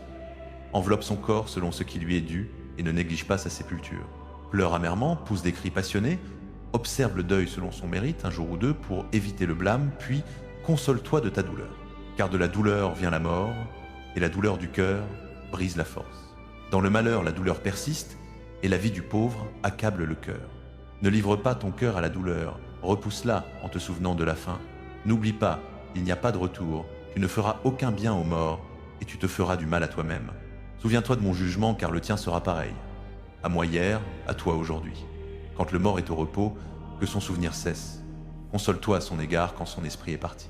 Enveloppe son corps selon ce qui lui est dû, et ne néglige pas sa sépulture. Pleure amèrement, pousse des cris passionnés, observe le deuil selon son mérite, un jour ou deux, pour éviter le blâme, puis console-toi de ta douleur. Car de la douleur vient la mort, et la douleur du cœur brise la force. Dans le malheur, la douleur persiste, et la vie du pauvre accable le cœur. Ne livre pas ton cœur à la douleur, repousse-la en te souvenant de la fin. N'oublie pas, il n'y a pas de retour, tu ne feras aucun bien aux morts, et tu te feras du mal à toi-même. Souviens-toi de mon jugement, car le tien sera pareil. À moi hier, à toi aujourd'hui. Quand le mort est au repos, que son souvenir cesse. Console-toi à son égard quand son esprit est parti.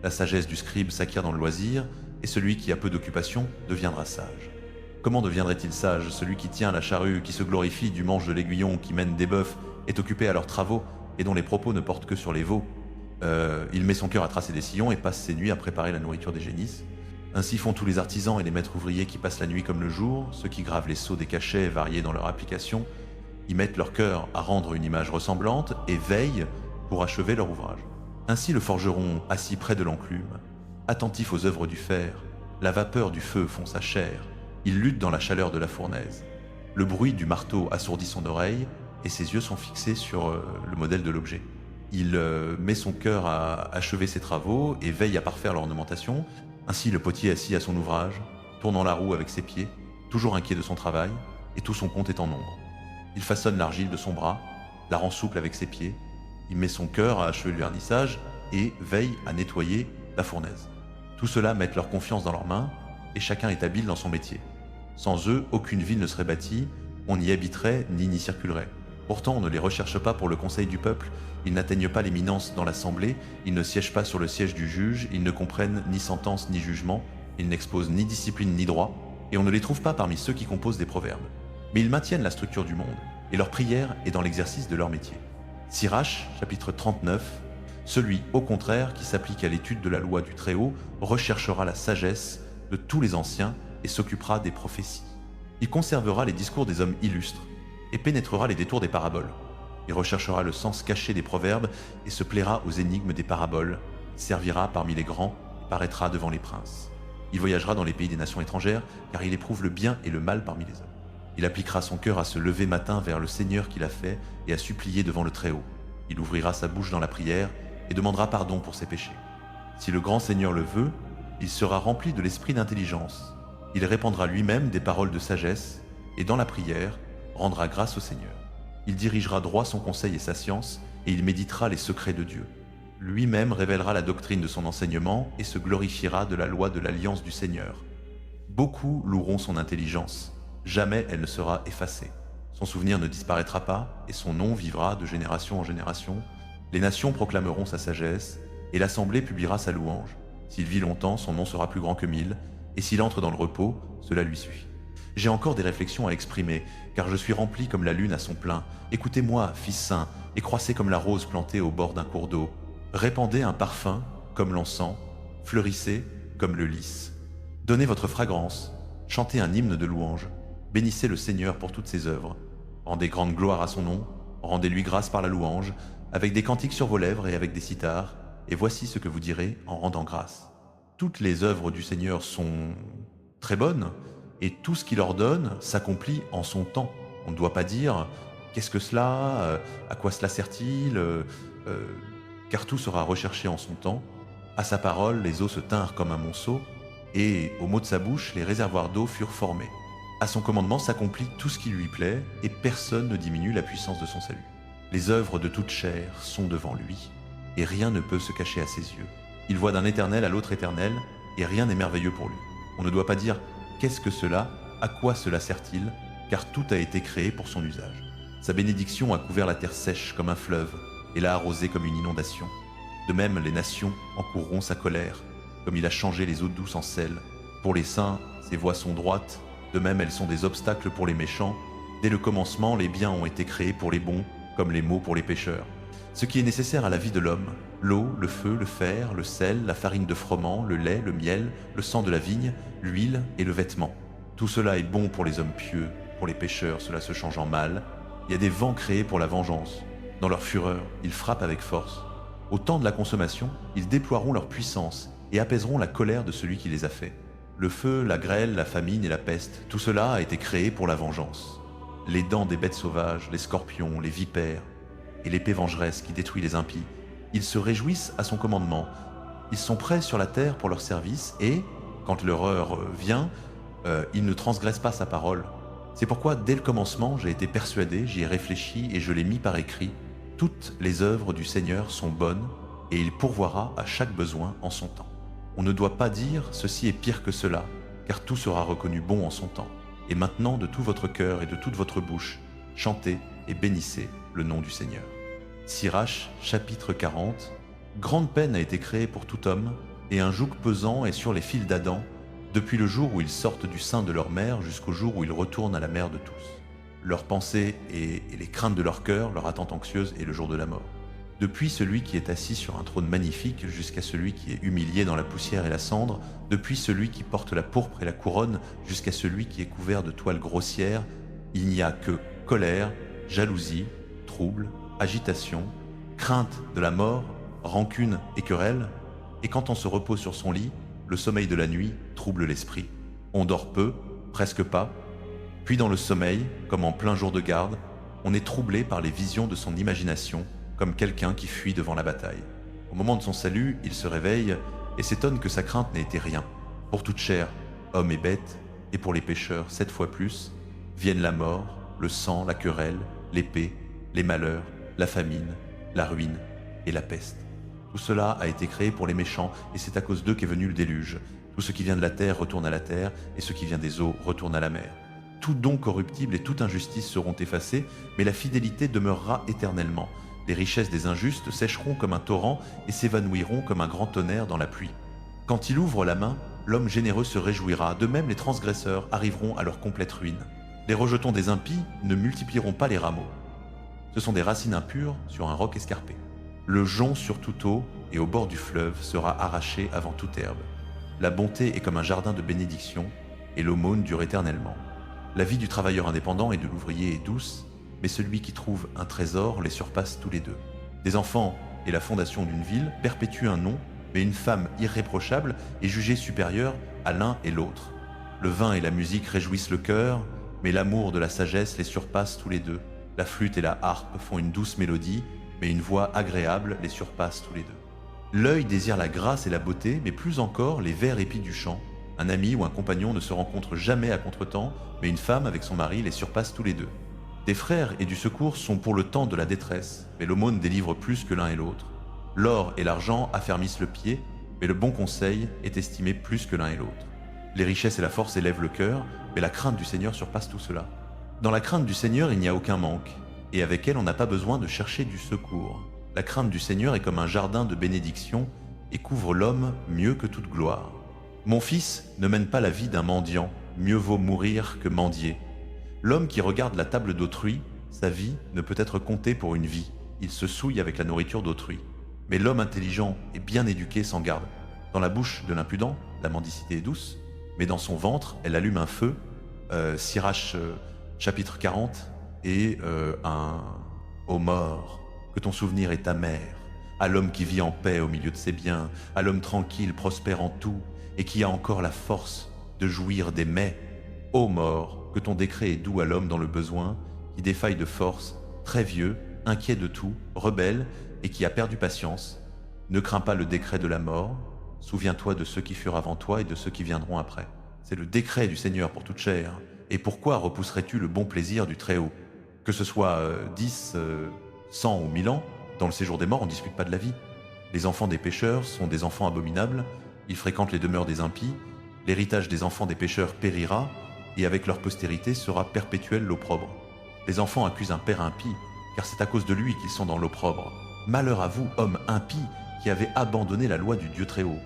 La sagesse du scribe s'acquiert dans le loisir, et celui qui a peu d'occupation deviendra sage. Comment deviendrait-il sage, celui qui tient la charrue, qui se glorifie du manche de l'aiguillon, qui mène des bœufs, est occupé à leurs travaux, et dont les propos ne portent que sur les veaux? Il met son cœur à tracer des sillons et passe ses nuits à préparer la nourriture des génisses. Ainsi font tous les artisans et les maîtres ouvriers qui passent la nuit comme le jour, ceux qui gravent les sceaux des cachets variés dans leur application, y mettent leur cœur à rendre une image ressemblante et veillent pour achever leur ouvrage. Ainsi le forgeron, assis près de l'enclume, attentif aux œuvres du fer, la vapeur du feu fond sa chair, il lutte dans la chaleur de la fournaise. Le bruit du marteau assourdit son oreille, et ses yeux sont fixés sur le modèle de l'objet. Il met son cœur à achever ses travaux et veille à parfaire l'ornementation. Ainsi le potier assis à son ouvrage, tournant la roue avec ses pieds, toujours inquiet de son travail, et tout son compte est en ombre. Il façonne l'argile de son bras, la rend souple avec ses pieds, il met son cœur à achever le vernissage et veille à nettoyer la fournaise. Tout cela mettent leur confiance dans leurs mains, et chacun est habile dans son métier. Sans eux, aucune ville ne serait bâtie, on n'y habiterait ni n'y circulerait. Pourtant, on ne les recherche pas pour le conseil du peuple, ils n'atteignent pas l'éminence dans l'assemblée, ils ne siègent pas sur le siège du juge, ils ne comprennent ni sentence ni jugement, ils n'exposent ni discipline ni droit, et on ne les trouve pas parmi ceux qui composent des proverbes. Mais ils maintiennent la structure du monde, et leur prière est dans l'exercice de leur métier. Sirach, chapitre 39, celui, au contraire, qui s'applique à l'étude de la loi du Très-Haut, recherchera la sagesse de tous les anciens et s'occupera des prophéties. Il conservera les discours des hommes illustres et pénétrera les détours des paraboles. Il recherchera le sens caché des proverbes et se plaira aux énigmes des paraboles. Il servira parmi les grands et paraîtra devant les princes. Il voyagera dans les pays des nations étrangères, car il éprouve le bien et le mal parmi les hommes. Il appliquera son cœur à se lever matin vers le Seigneur qui l'a fait et à supplier devant le Très-Haut. Il ouvrira sa bouche dans la prière et demandera pardon pour ses péchés. Si le grand Seigneur le veut, il sera rempli de l'esprit d'intelligence. Il répandra lui-même des paroles de sagesse et dans la prière, rendra grâce au Seigneur. Il dirigera droit son conseil et sa science et il méditera les secrets de Dieu. Lui-même révélera la doctrine de son enseignement et se glorifiera de la loi de l'alliance du Seigneur. Beaucoup loueront son intelligence, jamais elle ne sera effacée. Son souvenir ne disparaîtra pas et son nom vivra de génération en génération. Les nations proclameront sa sagesse et l'assemblée publiera sa louange. S'il vit longtemps, son nom sera plus grand que 1000, et s'il entre dans le repos, cela lui suffit. J'ai encore des réflexions à exprimer, car je suis rempli comme la lune à son plein. Écoutez-moi, fils saint, et croissez comme la rose plantée au bord d'un cours d'eau. Répandez un parfum comme l'encens, fleurissez comme le lys. Donnez votre fragrance, chantez un hymne de louange, bénissez le Seigneur pour toutes ses œuvres. Rendez grande gloire à son nom, rendez-lui grâce par la louange, avec des cantiques sur vos lèvres et avec des cithars, et voici ce que vous direz en rendant grâce. Toutes les œuvres du Seigneur sont très bonnes, et tout ce qu'il ordonne s'accomplit en son temps. On ne doit pas dire « qu'est-ce que cela ? À quoi cela sert-il ?» car tout sera recherché en son temps. À sa parole, les eaux se tinrent comme un monceau, et au mot de sa bouche, les réservoirs d'eau furent formés. À son commandement s'accomplit tout ce qui lui plaît, et personne ne diminue la puissance de son salut. Les œuvres de toute chair sont devant lui, et rien ne peut se cacher à ses yeux. Il voit d'un éternel à l'autre éternel, et rien n'est merveilleux pour lui. On ne doit pas dire « qu'est-ce que cela ? À quoi cela sert-il ?» car tout a été créé pour son usage. Sa bénédiction a couvert la terre sèche comme un fleuve, et l'a arrosée comme une inondation. De même, les nations encourront sa colère, comme il a changé les eaux douces en sel. Pour les saints, ses voies sont droites, de même elles sont des obstacles pour les méchants. Dès le commencement, les biens ont été créés pour les bons, comme les maux pour les pécheurs. Ce qui est nécessaire à la vie de l'homme, l'eau, le feu, le fer, le sel, la farine de froment, le lait, le miel, le sang de la vigne, l'huile et le vêtement. Tout cela est bon pour les hommes pieux, pour les pécheurs cela se change en mal. Il y a des vents créés pour la vengeance. Dans leur fureur, ils frappent avec force. Au temps de la consommation, ils déploieront leur puissance et apaiseront la colère de celui qui les a faits. Le feu, la grêle, la famine et la peste, tout cela a été créé pour la vengeance. Les dents des bêtes sauvages, les scorpions, les vipères et l'épée vengeresse qui détruit les impies, ils se réjouissent à son commandement. Ils sont prêts sur la terre pour leur service et, quand leur heure vient, ils ne transgressent pas sa parole. C'est pourquoi, dès le commencement, j'ai été persuadé, j'y ai réfléchi et je l'ai mis par écrit. Toutes les œuvres du Seigneur sont bonnes et il pourvoira à chaque besoin en son temps. On ne doit pas dire « ceci est pire que cela », car tout sera reconnu bon en son temps. Et maintenant, de tout votre cœur et de toute votre bouche, chantez et bénissez le nom du Seigneur. Sirach, chapitre 40. Grande peine a été créée pour tout homme, et un joug pesant est sur les fils d'Adam, depuis le jour où ils sortent du sein de leur mère jusqu'au jour où ils retournent à la mère de tous. Leurs pensées et les craintes de leur cœur, leur attente anxieuse et le jour de la mort. Depuis celui qui est assis sur un trône magnifique jusqu'à celui qui est humilié dans la poussière et la cendre, depuis celui qui porte la pourpre et la couronne jusqu'à celui qui est couvert de toiles grossières, il n'y a que colère, jalousie, trouble, agitation, crainte de la mort, rancune et querelle, et quand on se repose sur son lit, le sommeil de la nuit trouble l'esprit. On dort peu, presque pas, puis dans le sommeil, comme en plein jour de garde, on est troublé par les visions de son imagination, comme quelqu'un qui fuit devant la bataille. Au moment de son salut, il se réveille et s'étonne que sa crainte n'ait été rien. Pour toute chair, hommes et bêtes, et pour les pécheurs 7 fois plus, viennent la mort, le sang, la querelle, l'épée, les malheurs, la famine, la ruine et la peste. Tout cela a été créé pour les méchants, et c'est à cause d'eux qu'est venu le déluge, Tout ce qui vient de la terre retourne à la terre, et ce qui vient des eaux retourne à la mer. Tout don corruptible et toute injustice seront effacés, mais la fidélité demeurera éternellement. Les richesses des injustes sécheront comme un torrent et s'évanouiront comme un grand tonnerre dans la pluie. Quand il ouvre la main, l'homme généreux se réjouira, de même les transgresseurs arriveront à leur complète ruine. Les rejetons des impies ne multiplieront pas les rameaux. Ce sont des racines impures sur un roc escarpé. Le jonc sur toute eau et au bord du fleuve sera arraché avant toute herbe. La bonté est comme un jardin de bénédiction, et l'aumône dure éternellement. La vie du travailleur indépendant et de l'ouvrier est douce, mais celui qui trouve un trésor les surpasse tous les deux. Des enfants et la fondation d'une ville perpétuent un nom, mais une femme irréprochable est jugée supérieure à l'un et l'autre. Le vin et la musique réjouissent le cœur, mais l'amour de la sagesse les surpasse tous les deux. La flûte et la harpe font une douce mélodie, mais une voix agréable les surpasse tous les deux. L'œil désire la grâce et la beauté, mais plus encore les verts épis du champ. Un ami ou un compagnon ne se rencontrent jamais à contretemps, mais une femme avec son mari les surpasse tous les deux. Des frères et du secours sont pour le temps de la détresse, mais l'aumône délivre plus que l'un et l'autre. L'or et l'argent affermissent le pied, mais le bon conseil est estimé plus que l'un et l'autre. Les richesses et la force élèvent le cœur, mais la crainte du Seigneur surpasse tout cela. Dans la crainte du Seigneur, il n'y a aucun manque, et avec elle, on n'a pas besoin de chercher du secours. La crainte du Seigneur est comme un jardin de bénédiction et couvre l'homme mieux que toute gloire. Mon fils, ne mène pas la vie d'un mendiant, mieux vaut mourir que mendier. L'homme qui regarde la table d'autrui, sa vie ne peut être comptée pour une vie, il se souille avec la nourriture d'autrui. Mais l'homme intelligent et bien éduqué s'en garde. Dans la bouche de l'impudent, la mendicité est douce, mais dans son ventre, elle allume un feu. Sirach chapitre 40, et ô mort, que ton souvenir est amer, à l'homme qui vit en paix au milieu de ses biens, à l'homme tranquille, prospère en tout, et qui a encore la force de jouir des mets. Ô mort, que ton décret est doux à l'homme dans le besoin, qui défaille de force, très vieux, inquiet de tout, rebelle, et qui a perdu patience. Ne crains pas le décret de la mort, souviens-toi de ceux qui furent avant toi et de ceux qui viendront après. C'est le décret du Seigneur pour toute chair. Et pourquoi repousserais-tu le bon plaisir du Très-Haut? Que ce soit 10, 100 ou 1000 ans, dans le séjour des morts, on ne discute pas de la vie. Les enfants des pécheurs sont des enfants abominables, ils fréquentent les demeures des impies, l'héritage des enfants des pécheurs périra, et avec leur postérité sera perpétuel l'opprobre. Les enfants accusent un père impie, car c'est à cause de lui qu'ils sont dans l'opprobre. Malheur à vous, hommes impies, qui avez abandonné la loi du Dieu Très-Haut.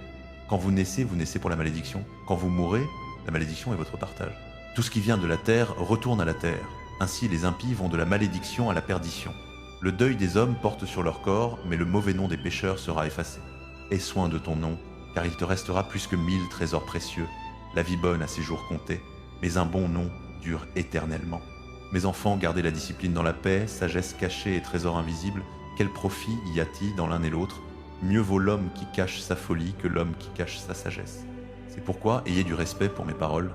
Quand vous naissez pour la malédiction. Quand vous mourrez, la malédiction est votre partage. Tout ce qui vient de la terre retourne à la terre. Ainsi les impies vont de la malédiction à la perdition. Le deuil des hommes porte sur leur corps, mais le mauvais nom des pécheurs sera effacé. Aie soin de ton nom, car il te restera plus que 1000 trésors précieux. La vie bonne a ses jours comptés, mais un bon nom dure éternellement. Mes enfants, gardez la discipline dans la paix, sagesse cachée et trésor invisible. Quel profit y a-t-il dans l'un et l'autre? Mieux vaut l'homme qui cache sa folie que l'homme qui cache sa sagesse. C'est pourquoi ayez du respect pour mes paroles,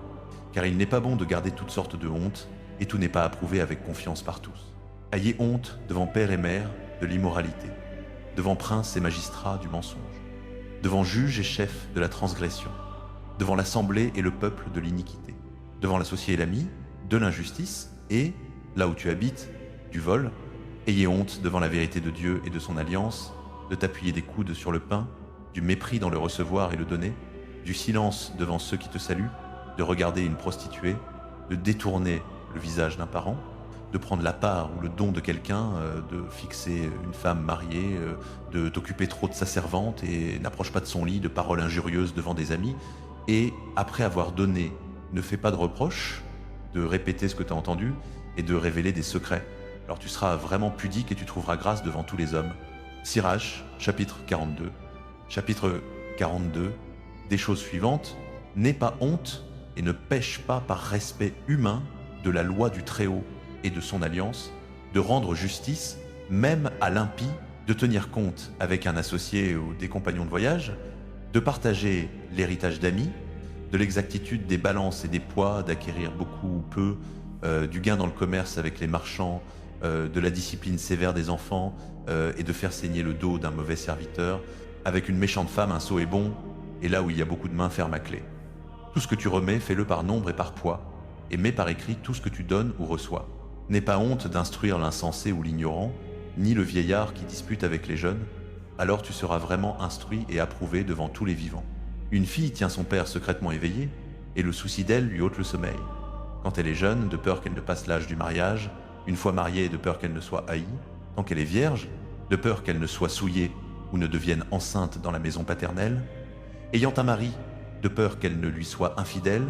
car il n'est pas bon de garder toutes sortes de honte, et tout n'est pas approuvé avec confiance par tous. Ayez honte devant père et mère de l'immoralité, devant princes et magistrats du mensonge, devant juges et chefs de la transgression, devant l'assemblée et le peuple de l'iniquité, devant l'associé et l'ami de l'injustice, et, là où tu habites, du vol. Ayez honte devant la vérité de Dieu et de son alliance, de t'appuyer des coudes sur le pain, du mépris dans le recevoir et le donner, du silence devant ceux qui te saluent, de regarder une prostituée, de détourner le visage d'un parent, de prendre la part ou le don de quelqu'un, de fixer une femme mariée, de t'occuper trop de sa servante et n'approche pas de son lit de paroles injurieuses devant des amis, et après avoir donné, ne fais pas de reproches, de répéter ce que tu as entendu et de révéler des secrets. Alors tu seras vraiment pudique et tu trouveras grâce devant tous les hommes. Sirach, chapitre 42. Chapitre 42, des choses suivantes. N'aie pas honte et ne pêche pas par respect humain de la loi du Très-Haut et de son alliance, de rendre justice même à l'impie, de tenir compte avec un associé ou des compagnons de voyage, de partager l'héritage d'amis, de l'exactitude des balances et des poids, d'acquérir beaucoup ou peu, du gain dans le commerce avec les marchands, de la discipline sévère des enfants et de faire saigner le dos d'un mauvais serviteur. Avec une méchante femme, un sot est bon, et là où il y a beaucoup de mains, ferme à clé. Tout ce que tu remets, fais-le par nombre et par poids, et mets par écrit tout ce que tu donnes ou reçois. N'aie pas honte d'instruire l'insensé ou l'ignorant, ni le vieillard qui dispute avec les jeunes, alors tu seras vraiment instruit et approuvé devant tous les vivants. Une fille tient son père secrètement éveillé, et le souci d'elle lui ôte le sommeil. Quand elle est jeune, de peur qu'elle ne passe l'âge du mariage, une fois mariée, de peur qu'elle ne soit haïe, tant qu'elle est vierge, de peur qu'elle ne soit souillée ou ne devienne enceinte dans la maison paternelle, ayant un mari, de peur qu'elle ne lui soit infidèle,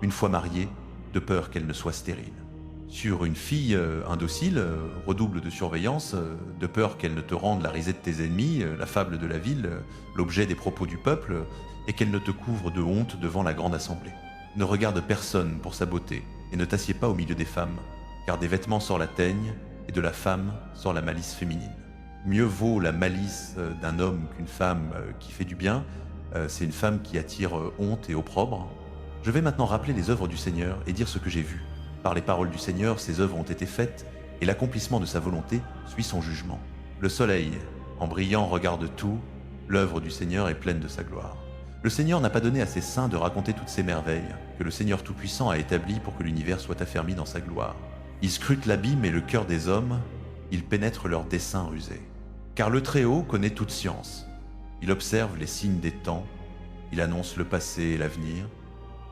une fois mariée, de peur qu'elle ne soit stérile. Sur une fille indocile, redouble de surveillance, de peur qu'elle ne te rende la risée de tes ennemis, la fable de la ville, l'objet des propos du peuple, et qu'elle ne te couvre de honte devant la grande assemblée. Ne regarde personne pour sa beauté, et ne t'assieds pas au milieu des femmes, car des vêtements sort la teigne, et de la femme sort la malice féminine. Mieux vaut la malice d'un homme qu'une femme qui fait du bien, c'est une femme qui attire honte et opprobre. Je vais maintenant rappeler les œuvres du Seigneur et dire ce que j'ai vu. Par les paroles du Seigneur, ces œuvres ont été faites, et l'accomplissement de sa volonté suit son jugement. Le soleil, en brillant, regarde tout, l'œuvre du Seigneur est pleine de sa gloire. Le Seigneur n'a pas donné à ses saints de raconter toutes ces merveilles que le Seigneur Tout-Puissant a établies pour que l'univers soit affermi dans sa gloire. Il scrute l'abîme et le cœur des hommes, il pénètre leurs desseins rusés. Car le Très-Haut connaît toute science. Il observe les signes des temps, il annonce le passé et l'avenir,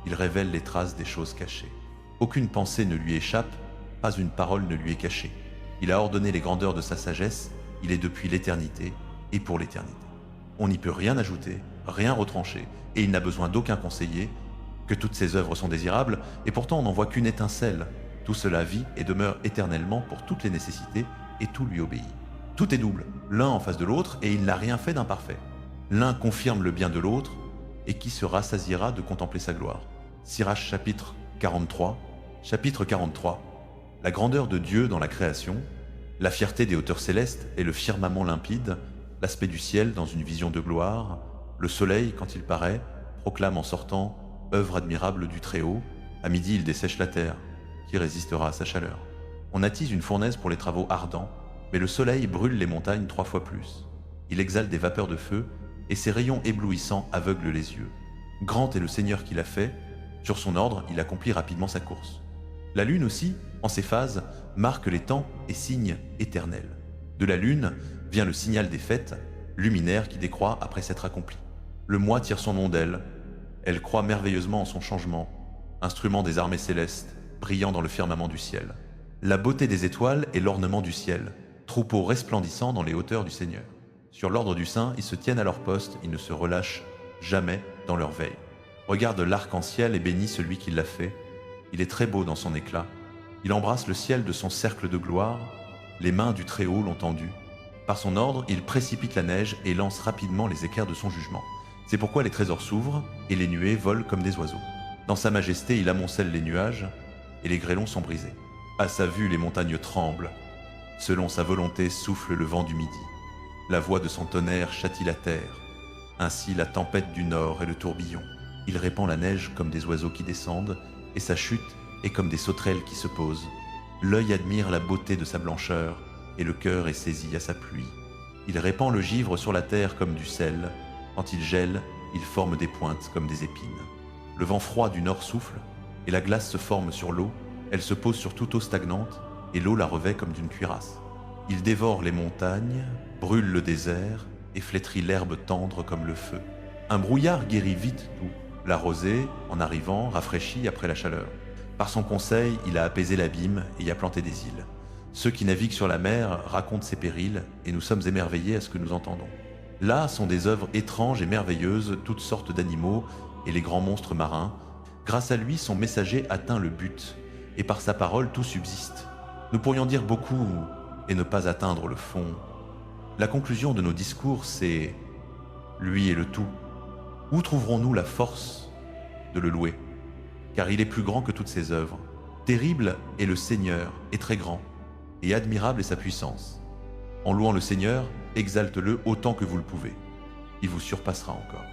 il révèle les traces des choses cachées. Aucune pensée ne lui échappe, pas une parole ne lui est cachée. Il a ordonné les grandeurs de sa sagesse, il est depuis l'éternité et pour l'éternité. On n'y peut rien ajouter, rien retrancher, et il n'a besoin d'aucun conseiller, que toutes ses œuvres sont désirables, et pourtant on n'en voit qu'une étincelle. Tout cela vit et demeure éternellement pour toutes les nécessités, et tout lui obéit. Tout est double, l'un en face de l'autre, et il n'a rien fait d'imparfait. L'un confirme le bien de l'autre, et qui se rassasiera de contempler sa gloire. Sirach chapitre 43, chapitre 43. La grandeur de Dieu dans la création, la fierté des hauteurs célestes et le firmament limpide, l'aspect du ciel dans une vision de gloire, le soleil, quand il paraît, proclame en sortant « œuvre admirable du Très-Haut », à midi il dessèche la terre, qui résistera à sa chaleur. On attise une fournaise pour les travaux ardents, mais le soleil brûle les montagnes 3 fois plus. Il exhale des vapeurs de feu, et ses rayons éblouissants aveuglent les yeux. Grand est le Seigneur qui l'a fait, sur son ordre, il accomplit rapidement sa course. La lune aussi, en ses phases, marque les temps et signe éternel. De la lune vient le signal des fêtes, luminaire qui décroît après s'être accompli. Le mois tire son nom d'elle, elle croît merveilleusement en son changement, instrument des armées célestes, brillant dans le firmament du ciel. La beauté des étoiles est l'ornement du ciel, troupeau resplendissant dans les hauteurs du Seigneur. Sur l'ordre du Saint, ils se tiennent à leur poste, ils ne se relâchent jamais dans leur veille. Regarde l'arc-en-ciel et bénis celui qui l'a fait. Il est très beau dans son éclat. Il embrasse le ciel de son cercle de gloire. Les mains du Très-Haut l'ont tendu. Par son ordre, il précipite la neige et lance rapidement les éclairs de son jugement. C'est pourquoi les trésors s'ouvrent et les nuées volent comme des oiseaux. Dans sa majesté, il amoncelle les nuages et les grêlons sont brisés. À sa vue, les montagnes tremblent. Selon sa volonté souffle le vent du midi. La voix de son tonnerre châtie la terre. Ainsi la tempête du nord et le tourbillon. Il répand la neige comme des oiseaux qui descendent, et sa chute est comme des sauterelles qui se posent. L'œil admire la beauté de sa blancheur, et le cœur est saisi à sa pluie. Il répand le givre sur la terre comme du sel. Quand il gèle, il forme des pointes comme des épines. Le vent froid du nord souffle, et la glace se forme sur l'eau. Elle se pose sur toute eau stagnante, et l'eau la revêt comme d'une cuirasse. Il dévore les montagnes, brûle le désert, et flétrit l'herbe tendre comme le feu. Un brouillard guérit vite tout. La rosée, en arrivant, rafraîchit après la chaleur. Par son conseil, il a apaisé l'abîme et y a planté des îles. Ceux qui naviguent sur la mer racontent ses périls, et nous sommes émerveillés à ce que nous entendons. Là sont des œuvres étranges et merveilleuses, toutes sortes d'animaux et les grands monstres marins. Grâce à lui, son messager atteint le but, et par sa parole tout subsiste. Nous pourrions dire beaucoup et ne pas atteindre le fond. La conclusion de nos discours, c'est « Lui est le tout ». Où trouverons-nous la force de le louer? Car il est plus grand que toutes ses œuvres. Terrible est le Seigneur, et très grand, et admirable est sa puissance. En louant le Seigneur, exalte-le autant que vous le pouvez. Il vous surpassera encore.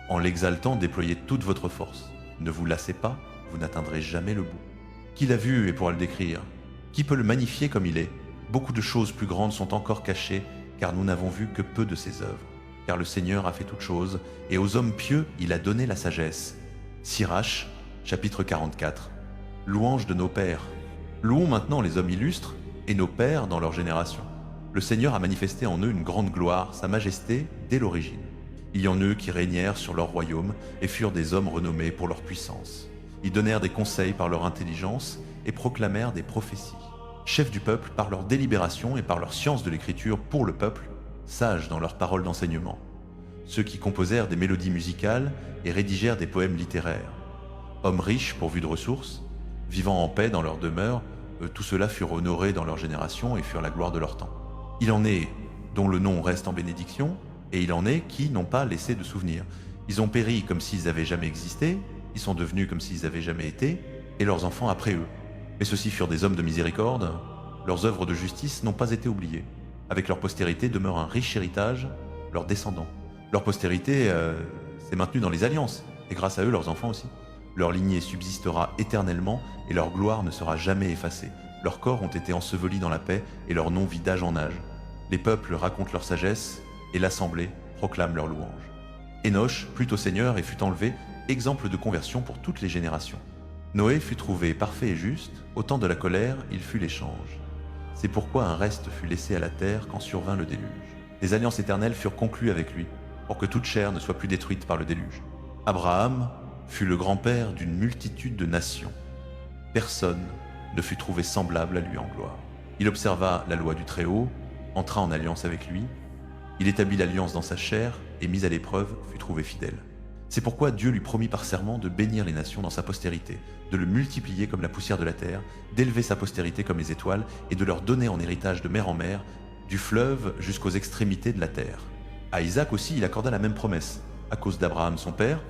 En l'exaltant, déployez toute votre force. Ne vous lassez pas, vous n'atteindrez jamais le bout. Qui l'a vu et pourra le décrire? Qui peut le magnifier comme il est? Beaucoup de choses plus grandes sont encore cachées, car nous n'avons vu que peu de ses œuvres. Car le Seigneur a fait toutes choses, et aux hommes pieux il a donné la sagesse. Sirach, chapitre 44. Louange de nos pères. Louons maintenant les hommes illustres, et nos pères dans leur génération. Le Seigneur a manifesté en eux une grande gloire, sa majesté dès l'origine. Il y en eut qui régnèrent sur leur royaume et furent des hommes renommés pour leur puissance. Ils donnèrent des conseils par leur intelligence et proclamèrent des prophéties. Chefs du peuple par leur délibération et par leur science de l'écriture pour le peuple, sages dans leurs paroles d'enseignement. Ceux qui composèrent des mélodies musicales et rédigèrent des poèmes littéraires. Hommes riches pourvus de ressources, vivant en paix dans leur demeure, tout cela furent honorés dans leur génération et furent la gloire de leur temps. Il en est dont le nom reste en bénédiction, et il en est qui n'ont pas laissé de souvenir. Ils ont péri comme s'ils n'avaient jamais existé, ils sont devenus comme s'ils n'avaient jamais été, et leurs enfants après eux. Mais ceux-ci furent des hommes de miséricorde, leurs œuvres de justice n'ont pas été oubliées. Avec leur postérité demeure un riche héritage, leurs descendants. Leur postérité s'est maintenue dans les alliances, et grâce à eux, leurs enfants aussi. Leur lignée subsistera éternellement, et leur gloire ne sera jamais effacée. Leurs corps ont été ensevelis dans la paix, et leur nom vit d'âge en âge. Les peuples racontent leur sagesse, et l'assemblée proclame leur louange. Énoch plut au Seigneur et fut enlevé, exemple de conversion pour toutes les générations. Noé fut trouvé parfait et juste, au temps de la colère, il fut l'échange. C'est pourquoi un reste fut laissé à la terre quand survint le déluge. Des alliances éternelles furent conclues avec lui, pour que toute chair ne soit plus détruite par le déluge. Abraham fut le grand-père d'une multitude de nations. Personne ne fut trouvé semblable à lui en gloire. Il observa la loi du Très-Haut, entra en alliance avec lui, il établit l'alliance dans sa chair et, mis à l'épreuve, fut trouvé fidèle. C'est pourquoi Dieu lui promit par serment de bénir les nations dans sa postérité, de le multiplier comme la poussière de la terre, d'élever sa postérité comme les étoiles et de leur donner en héritage de mer en mer, du fleuve jusqu'aux extrémités de la terre. À Isaac aussi il accorda la même promesse. À cause d'Abraham son père,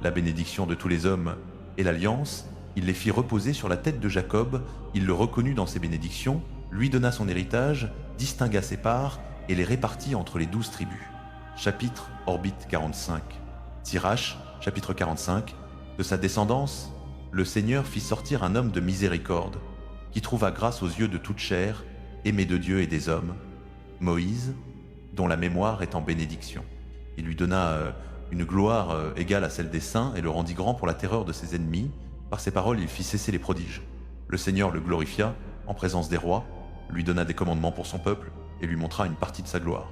la bénédiction de tous les hommes et l'alliance, il les fit reposer sur la tête de Jacob, il le reconnut dans ses bénédictions, lui donna son héritage, distingua ses parts et les répartit entre les 12 tribus. Chapitre Orbit 45. Sirach, chapitre 45. De sa descendance, le Seigneur fit sortir un homme de miséricorde, qui trouva grâce aux yeux de toute chair, aimé de Dieu et des hommes, Moïse, dont la mémoire est en bénédiction. Il lui donna une gloire égale à celle des saints et le rendit grand pour la terreur de ses ennemis. Par ses paroles, il fit cesser les prodiges. Le Seigneur le glorifia en présence des rois, lui donna des commandements pour son peuple et lui montra une partie de sa gloire.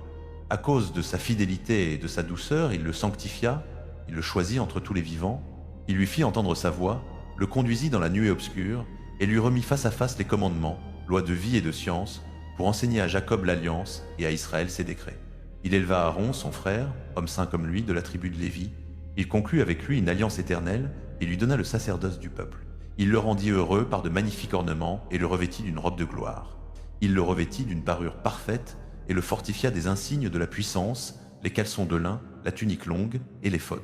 À cause de sa fidélité et de sa douceur, il le sanctifia, il le choisit entre tous les vivants, il lui fit entendre sa voix, le conduisit dans la nuée obscure et lui remit face à face les commandements, lois de vie et de science, pour enseigner à Jacob l'alliance et à Israël ses décrets. Il éleva Aaron, son frère, homme saint comme lui, de la tribu de Lévi. Il conclut avec lui une alliance éternelle et lui donna le sacerdoce du peuple. Il le rendit heureux par de magnifiques ornements et le revêtit d'une robe de gloire. Il le revêtit d'une parure parfaite et le fortifia des insignes de la puissance, les caleçons de lin, la tunique longue et l'éphod.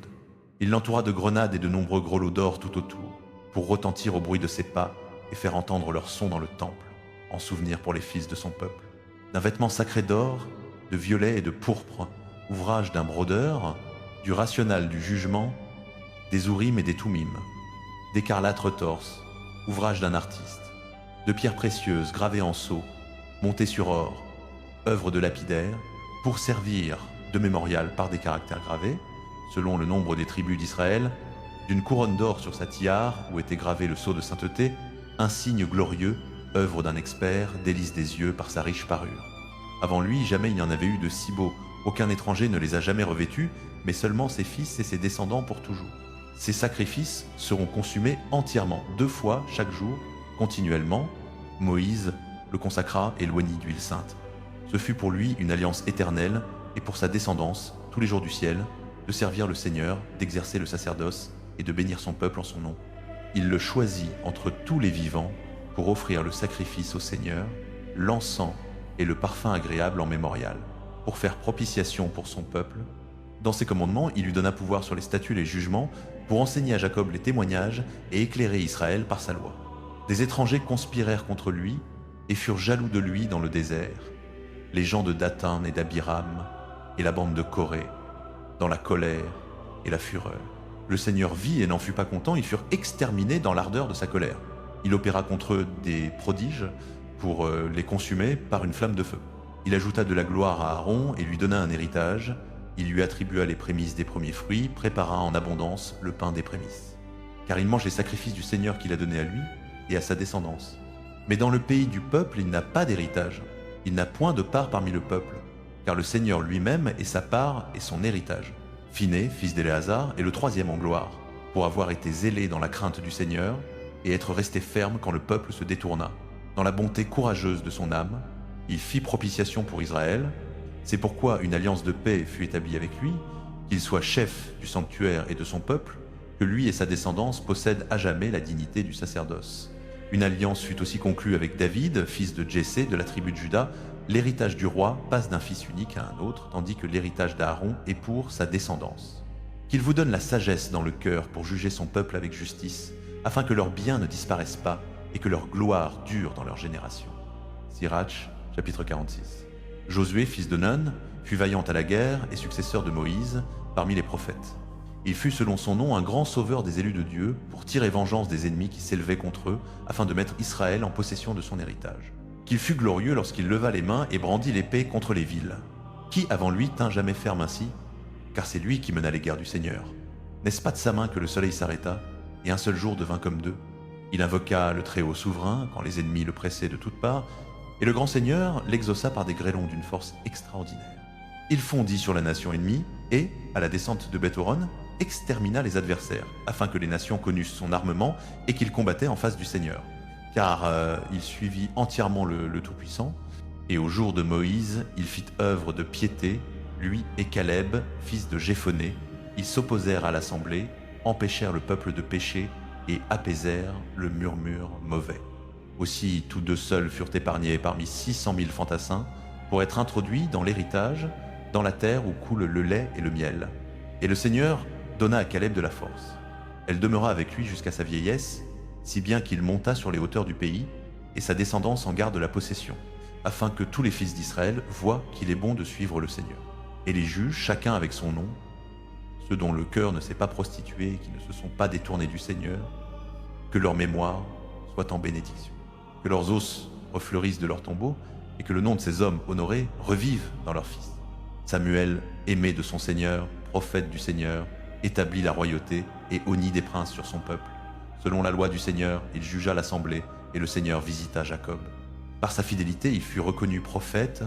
Il l'entoura de grenades et de nombreux grelots d'or tout autour, pour retentir au bruit de ses pas et faire entendre leur son dans le temple, en souvenir pour les fils de son peuple. D'un vêtement sacré d'or, de violet et de pourpre, ouvrage d'un brodeur, du rational du jugement, des ourim et des toumim, d'écarlate torse, ouvrage d'un artiste, de pierres précieuses gravées en sceau, montées sur or, œuvre de lapidaire, pour servir de mémorial par des caractères gravés, selon le nombre des tribus d'Israël, d'une couronne d'or sur sa tiare où était gravé le sceau de sainteté, un signe glorieux, œuvre d'un expert, délice des yeux par sa riche parure. Avant lui, jamais il n'y en avait eu de si beaux, aucun étranger ne les a jamais revêtus, mais seulement ses fils et ses descendants pour toujours. Ces sacrifices seront consumés entièrement, 2 fois chaque jour, continuellement. Moïse le consacra et l'oignit d'huile sainte. Ce fut pour lui une alliance éternelle, et pour sa descendance, tous les jours du ciel, de servir le Seigneur, d'exercer le sacerdoce et de bénir son peuple en son nom. Il le choisit entre tous les vivants pour offrir le sacrifice au Seigneur, l'encens et le parfum agréable en mémorial, pour faire propitiation pour son peuple. Dans ses commandements, il lui donna pouvoir sur les statuts et les jugements, pour enseigner à Jacob les témoignages et éclairer Israël par sa loi. Des étrangers conspirèrent contre lui et furent jaloux de lui dans le désert, les gens de Dathan et d'Abiram et la bande de Corée, dans la colère et la fureur. Le Seigneur vit et n'en fut pas content, ils furent exterminés dans l'ardeur de sa colère. Il opéra contre eux des prodiges pour les consumer par une flamme de feu. Il ajouta de la gloire à Aaron et lui donna un héritage. Il lui attribua les prémices des premiers fruits, prépara en abondance le pain des prémices. Car il mange les sacrifices du Seigneur qu'il a donnés à lui et à sa descendance. Mais dans le pays du peuple, il n'a pas d'héritage. Il n'a point de part parmi le peuple, car le Seigneur lui-même est sa part et son héritage. Phiné, fils d'Éléazar, est le troisième en gloire, pour avoir été zélé dans la crainte du Seigneur et être resté ferme quand le peuple se détourna. Dans la bonté courageuse de son âme, il fit propitiation pour Israël. C'est pourquoi une alliance de paix fut établie avec lui, qu'il soit chef du sanctuaire et de son peuple, que lui et sa descendance possèdent à jamais la dignité du sacerdoce. Une alliance fut aussi conclue avec David, fils de Jessé de la tribu de Juda. L'héritage du roi passe d'un fils unique à un autre, tandis que l'héritage d'Aaron est pour sa descendance. Qu'il vous donne la sagesse dans le cœur pour juger son peuple avec justice, afin que leurs biens ne disparaissent pas et que leur gloire dure dans leur génération. Sirach, chapitre 46. Josué, fils de Nun, fut vaillant à la guerre et successeur de Moïse parmi les prophètes. Il fut selon son nom un grand sauveur des élus de Dieu pour tirer vengeance des ennemis qui s'élevaient contre eux afin de mettre Israël en possession de son héritage. Qu'il fut glorieux lorsqu'il leva les mains et brandit l'épée contre les villes. Qui avant lui tint jamais ferme ainsi? Car c'est lui qui mena les guerres du Seigneur. N'est-ce pas de sa main que le soleil s'arrêta et un seul jour devint comme deux? Il invoqua le Très-Haut souverain quand les ennemis le pressaient de toutes parts, et le grand Seigneur l'exauça par des grêlons d'une force extraordinaire. Il fondit sur la nation ennemie et, à la descente de Beth-Horon, extermina les adversaires, afin que les nations connussent son armement et qu'il combattait en face du Seigneur. Car il suivit entièrement le Tout-Puissant, et au jour de Moïse, il fit œuvre de piété, lui et Caleb, fils de Jéphoné. Ils s'opposèrent à l'assemblée, empêchèrent le peuple de pécher et apaisèrent le murmure mauvais. Aussi, tous deux seuls furent épargnés parmi 600 000 fantassins pour être introduits dans l'héritage, dans la terre où coule le lait et le miel. Et le Seigneur donna à Caleb de la force. Elle demeura avec lui jusqu'à sa vieillesse, si bien qu'il monta sur les hauteurs du pays, et sa descendance en garde la possession, afin que tous les fils d'Israël voient qu'il est bon de suivre le Seigneur. Et les juges, chacun avec son nom, ceux dont le cœur ne s'est pas prostitué et qui ne se sont pas détournés du Seigneur, que leur mémoire soit en bénédiction, que leurs os refleurissent de leur tombeau, et que le nom de ces hommes honorés revive dans leurs fils. Samuel, aimé de son Seigneur, prophète du Seigneur, établit la royauté et honnit des princes sur son peuple. Selon la loi du Seigneur, il jugea l'assemblée, et le Seigneur visita Jacob. Par sa fidélité, il fut reconnu prophète,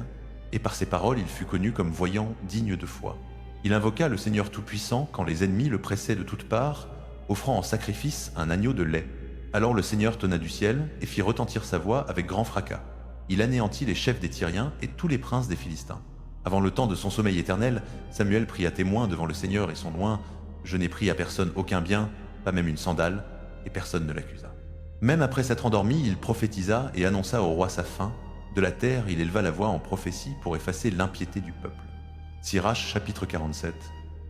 et par ses paroles, il fut connu comme voyant digne de foi. Il invoqua le Seigneur Tout-Puissant quand les ennemis le pressaient de toutes parts, offrant en sacrifice un agneau de lait. Alors le Seigneur tonna du ciel et fit retentir sa voix avec grand fracas. Il anéantit les chefs des Tyriens et tous les princes des Philistins. Avant le temps de son sommeil éternel, Samuel prit à témoin devant le Seigneur et son loin. Je n'ai pris à personne aucun bien, pas même une sandale, et personne ne l'accusa. Même après s'être endormi, il prophétisa et annonça au roi sa fin. De la terre, il éleva la voix en prophétie pour effacer l'impiété du peuple. Sirach, chapitre 47.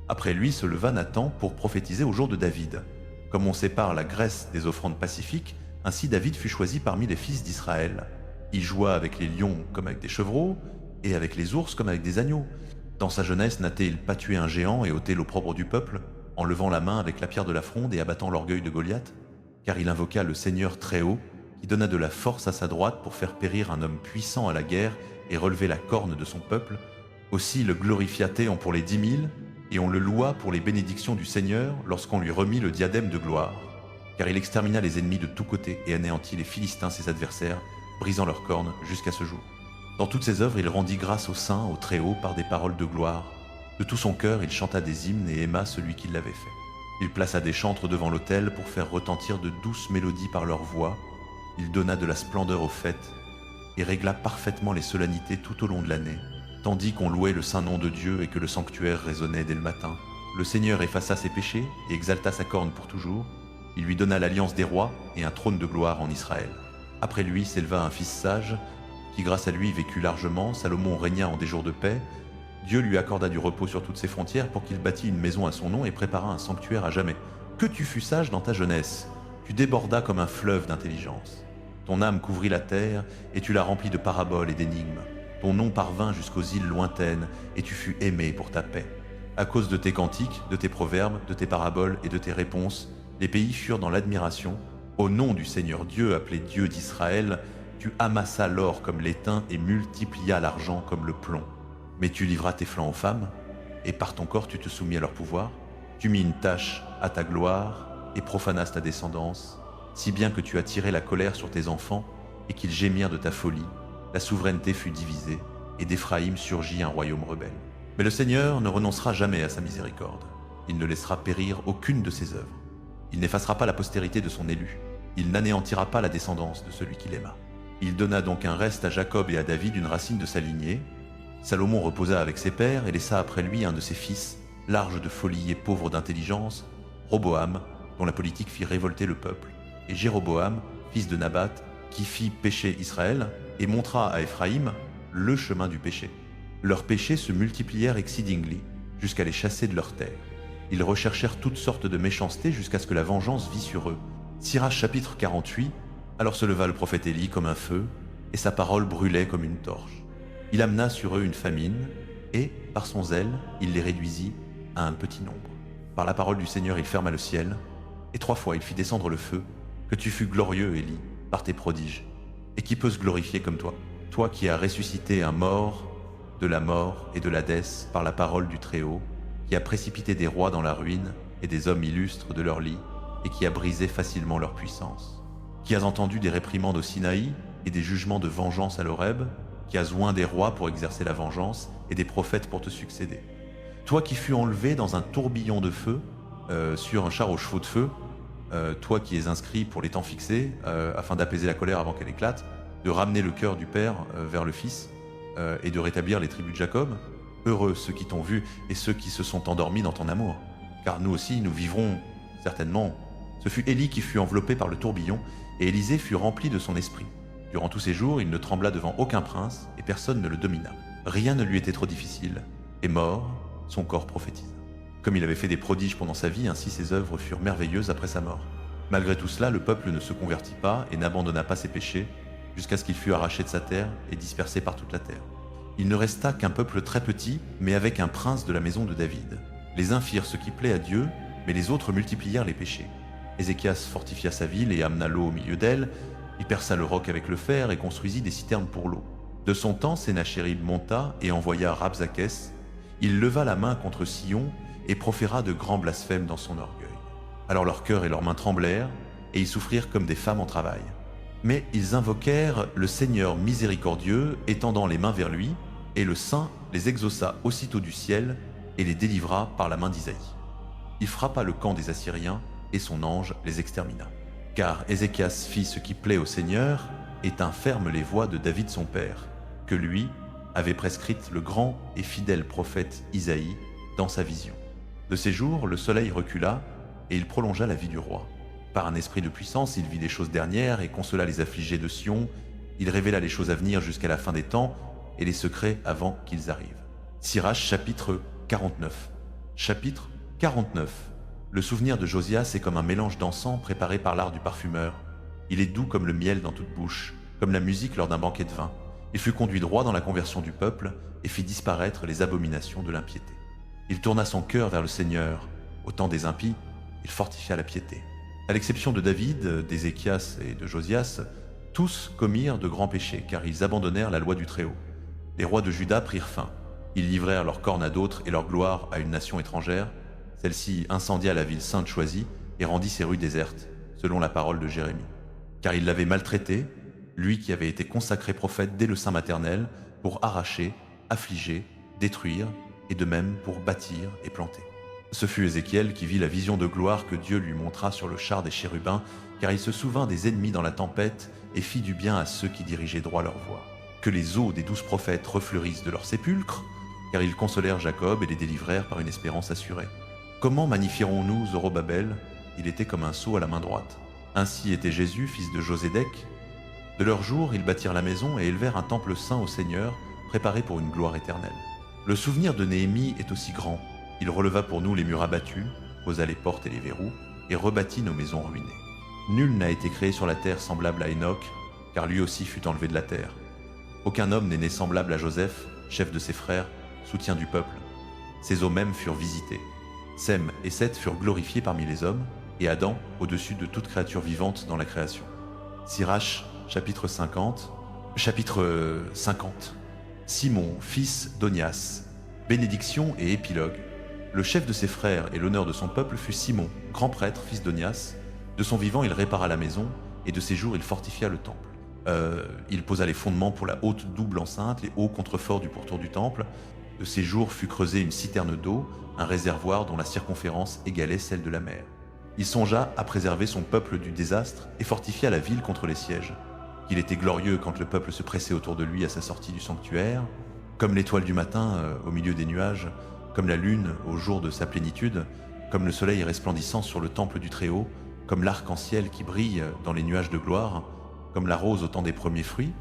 Après lui se leva Nathan pour prophétiser au jour de David. Comme on sépare la graisse des offrandes pacifiques, ainsi David fut choisi parmi les fils d'Israël. Il joua avec les lions comme avec des chevreaux, et avec les ours comme avec des agneaux. Dans sa jeunesse, n'a-t-il pas tué un géant et ôté l'opprobre du peuple, en levant la main avec la pierre de la fronde et abattant l'orgueil de Goliath? Car il invoqua le Seigneur Très-Haut, qui donna de la force à sa droite pour faire périr un homme puissant à la guerre et relever la corne de son peuple. Aussi le glorifia Théon pour les 10 000, et on le loua pour les bénédictions du Seigneur lorsqu'on lui remit le diadème de gloire. Car il extermina les ennemis de tous côtés et anéantit les Philistins ses adversaires, brisant leurs cornes jusqu'à ce jour. Dans toutes ses œuvres, il rendit grâce au Saint, au Très-Haut, par des paroles de gloire. De tout son cœur, il chanta des hymnes et aima celui qui l'avait fait. Il plaça des chantres devant l'autel pour faire retentir de douces mélodies par leur voix. Il donna de la splendeur aux fêtes et régla parfaitement les solennités tout au long de l'année, tandis qu'on louait le saint nom de Dieu et que le sanctuaire résonnait dès le matin. Le Seigneur effaça ses péchés et exalta sa corne pour toujours. Il lui donna l'alliance des rois et un trône de gloire en Israël. Après lui s'éleva un fils sage, qui grâce à lui vécut largement. Salomon régna en des jours de paix. Dieu lui accorda du repos sur toutes ses frontières pour qu'il bâtît une maison à son nom et prépara un sanctuaire à jamais. Que tu fus sage dans ta jeunesse, tu débordas comme un fleuve d'intelligence. Ton âme couvrit la terre et tu la remplis de paraboles et d'énigmes. Ton nom parvint jusqu'aux îles lointaines et tu fus aimé pour ta paix. À cause de tes cantiques, de tes proverbes, de tes paraboles et de tes réponses, les pays furent dans l'admiration. Au nom du Seigneur Dieu, appelé Dieu d'Israël, tu amassas l'or comme l'étain et multiplia l'argent comme le plomb. Mais tu livras tes flancs aux femmes, et par ton corps tu te soumis à leur pouvoir. Tu mis une tache à ta gloire et profanas ta descendance, si bien que tu as tiré la colère sur tes enfants et qu'ils gémirent de ta folie. La souveraineté fut divisée, et d'Éphraïm surgit un royaume rebelle. Mais le Seigneur ne renoncera jamais à sa miséricorde. Il ne laissera périr aucune de ses œuvres. Il n'effacera pas la postérité de son élu. Il n'anéantira pas la descendance de celui qu'il aima. Il donna donc un reste à Jacob et à David, une racine de sa lignée. Salomon reposa avec ses pères et laissa après lui un de ses fils, large de folie et pauvre d'intelligence, Roboam, dont la politique fit révolter le peuple, et Jéroboam, fils de Nabat, qui fit pécher Israël et montra à Éphraïm le chemin du péché. Leurs péchés se multiplièrent exceedingly, jusqu'à les chasser de leur terre. Ils recherchèrent toutes sortes de méchancetés jusqu'à ce que la vengeance vît sur eux. Sirach chapitre 48. Alors se leva le prophète Élie comme un feu, et sa parole brûlait comme une torche. Il amena sur eux une famine, et, par son zèle, il les réduisit à un petit nombre. Par la parole du Seigneur, il ferma le ciel, et 3 fois il fit descendre le feu. Que tu fus glorieux, Élie, par tes prodiges. Et qui peut se glorifier comme toi? Toi qui as ressuscité un mort de la mort et de l'Hadès par la parole du Très-Haut, qui a précipité des rois dans la ruine et des hommes illustres de leur lit, et qui a brisé facilement leur puissance. Qui as entendu des réprimandes au Sinaï et des jugements de vengeance à l'Horeb, qui as oint des rois pour exercer la vengeance et des prophètes pour te succéder. Toi qui fus enlevé dans un tourbillon de feu, sur un char aux chevaux de feu, toi qui es inscrit pour les temps fixés, afin d'apaiser la colère avant qu'elle éclate, de ramener le cœur du Père vers le Fils, et de rétablir les tribus de Jacob. Heureux ceux qui t'ont vu et ceux qui se sont endormis dans ton amour, car nous aussi nous vivrons certainement. Ce fut Élie qui fut enveloppé par le tourbillon, et Élisée fut rempli de son esprit. Durant tous ces jours, il ne trembla devant aucun prince, et personne ne le domina. Rien ne lui était trop difficile, et mort, son corps prophétisa. Comme il avait fait des prodiges pendant sa vie, ainsi ses œuvres furent merveilleuses après sa mort. Malgré tout cela, le peuple ne se convertit pas et n'abandonna pas ses péchés, jusqu'à ce qu'il fût arraché de sa terre et dispersé par toute la terre. Il ne resta qu'un peuple très petit, mais avec un prince de la maison de David. Les uns firent ce qui plaît à Dieu, mais les autres multiplièrent les péchés. Ézéchias fortifia sa ville et amena l'eau au milieu d'elle. Il perça le roc avec le fer et construisit des citernes pour l'eau. De son temps, Sénachérib monta et envoya Rabzakès. Il leva la main contre Sion et proféra de grands blasphèmes dans son orgueil. Alors leur cœur et leurs mains tremblèrent, et ils souffrirent comme des femmes en travail. Mais ils invoquèrent le Seigneur miséricordieux, étendant les mains vers lui, et le Saint les exauça aussitôt du ciel et les délivra par la main d'Isaïe. Il frappa le camp des Assyriens, et son ange les extermina. Car Ézéchias fit ce qui plaît au Seigneur, et tint ferme les voies de David son père, que lui avait prescrites le grand et fidèle prophète Isaïe dans sa vision. De ces jours, le soleil recula, et il prolongea la vie du roi. Par un esprit de puissance, il vit les choses dernières et consola les affligés de Sion. Il révéla les choses à venir jusqu'à la fin des temps et les secrets avant qu'ils arrivent. Sirach chapitre 49. Chapitre 49. Le souvenir de Josias est comme un mélange d'encens préparé par l'art du parfumeur. Il est doux comme le miel dans toute bouche, comme la musique lors d'un banquet de vin. Il fut conduit droit dans la conversion du peuple et fit disparaître les abominations de l'impiété. Il tourna son cœur vers le Seigneur. Au temps des impies, il fortifia la piété. À l'exception de David, d'Ézéchias et de Josias, tous commirent de grands péchés, car ils abandonnèrent la loi du Très-Haut. Les rois de Juda prirent faim. Ils livrèrent leurs cornes à d'autres et leur gloire à une nation étrangère. Celle-ci incendia la ville sainte choisie et rendit ses rues désertes, selon la parole de Jérémie. Car il l'avait maltraité, lui qui avait été consacré prophète dès le sein maternel, pour arracher, affliger, détruire, et de même pour bâtir et planter. Ce fut Ézéchiel qui vit la vision de gloire que Dieu lui montra sur le char des chérubins, car il se souvint des ennemis dans la tempête et fit du bien à ceux qui dirigeaient droit leur voie. Que les os des 12 prophètes refleurissent de leur sépulcre, car ils consolèrent Jacob et les délivrèrent par une espérance assurée. Comment magnifierons-nous Zorobabel? Il était comme un sceau à la main droite. Ainsi était Jésus, fils de Josédek. De leur jour, ils bâtirent la maison et élevèrent un temple saint au Seigneur, préparé pour une gloire éternelle. Le souvenir de Néhémie est aussi grand. Il releva pour nous les murs abattus, posa les portes et les verrous, et rebâtit nos maisons ruinées. Nul n'a été créé sur la terre semblable à Enoch, car lui aussi fut enlevé de la terre. Aucun homme n'est né semblable à Joseph, chef de ses frères, soutien du peuple. Ses os mêmes furent visités. Sem et Seth furent glorifiés parmi les hommes, et Adam au-dessus de toute créature vivante dans la création. Sirach, chapitre 50. Chapitre 50. Simon, fils d'Onias. Bénédiction et épilogue. Le chef de ses frères et l'honneur de son peuple fut Simon, grand prêtre, fils d'Onias. De son vivant, il répara la maison, et de ses jours, il fortifia le temple. Il posa les fondements pour la haute double enceinte, les hauts contreforts du pourtour du temple. De ses jours fut creusée une citerne d'eau, un réservoir dont la circonférence égalait celle de la mer. Il songea à préserver son peuple du désastre et fortifia la ville contre les sièges. Il était glorieux quand le peuple se pressait autour de lui à sa sortie du sanctuaire, comme l'étoile du matin au milieu des nuages, comme la lune au jour de sa plénitude, comme le soleil resplendissant sur le temple du Très-Haut, comme l'arc-en-ciel qui brille dans les nuages de gloire, comme la rose au temps des premiers fruits,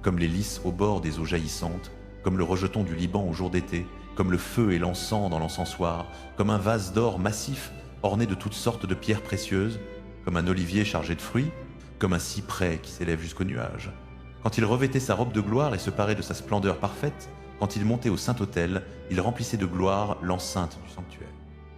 comme les lys au bord des eaux jaillissantes, comme le rejeton du Liban au jour d'été, comme le feu et l'encens dans l'encensoir, comme un vase d'or massif orné de toutes sortes de pierres précieuses, comme un olivier chargé de fruits, comme un cyprès qui s'élève jusqu'aux nuages. Quand il revêtait sa robe de gloire et se parait de sa splendeur parfaite, quand il montait au Saint-Autel, il remplissait de gloire l'enceinte du sanctuaire.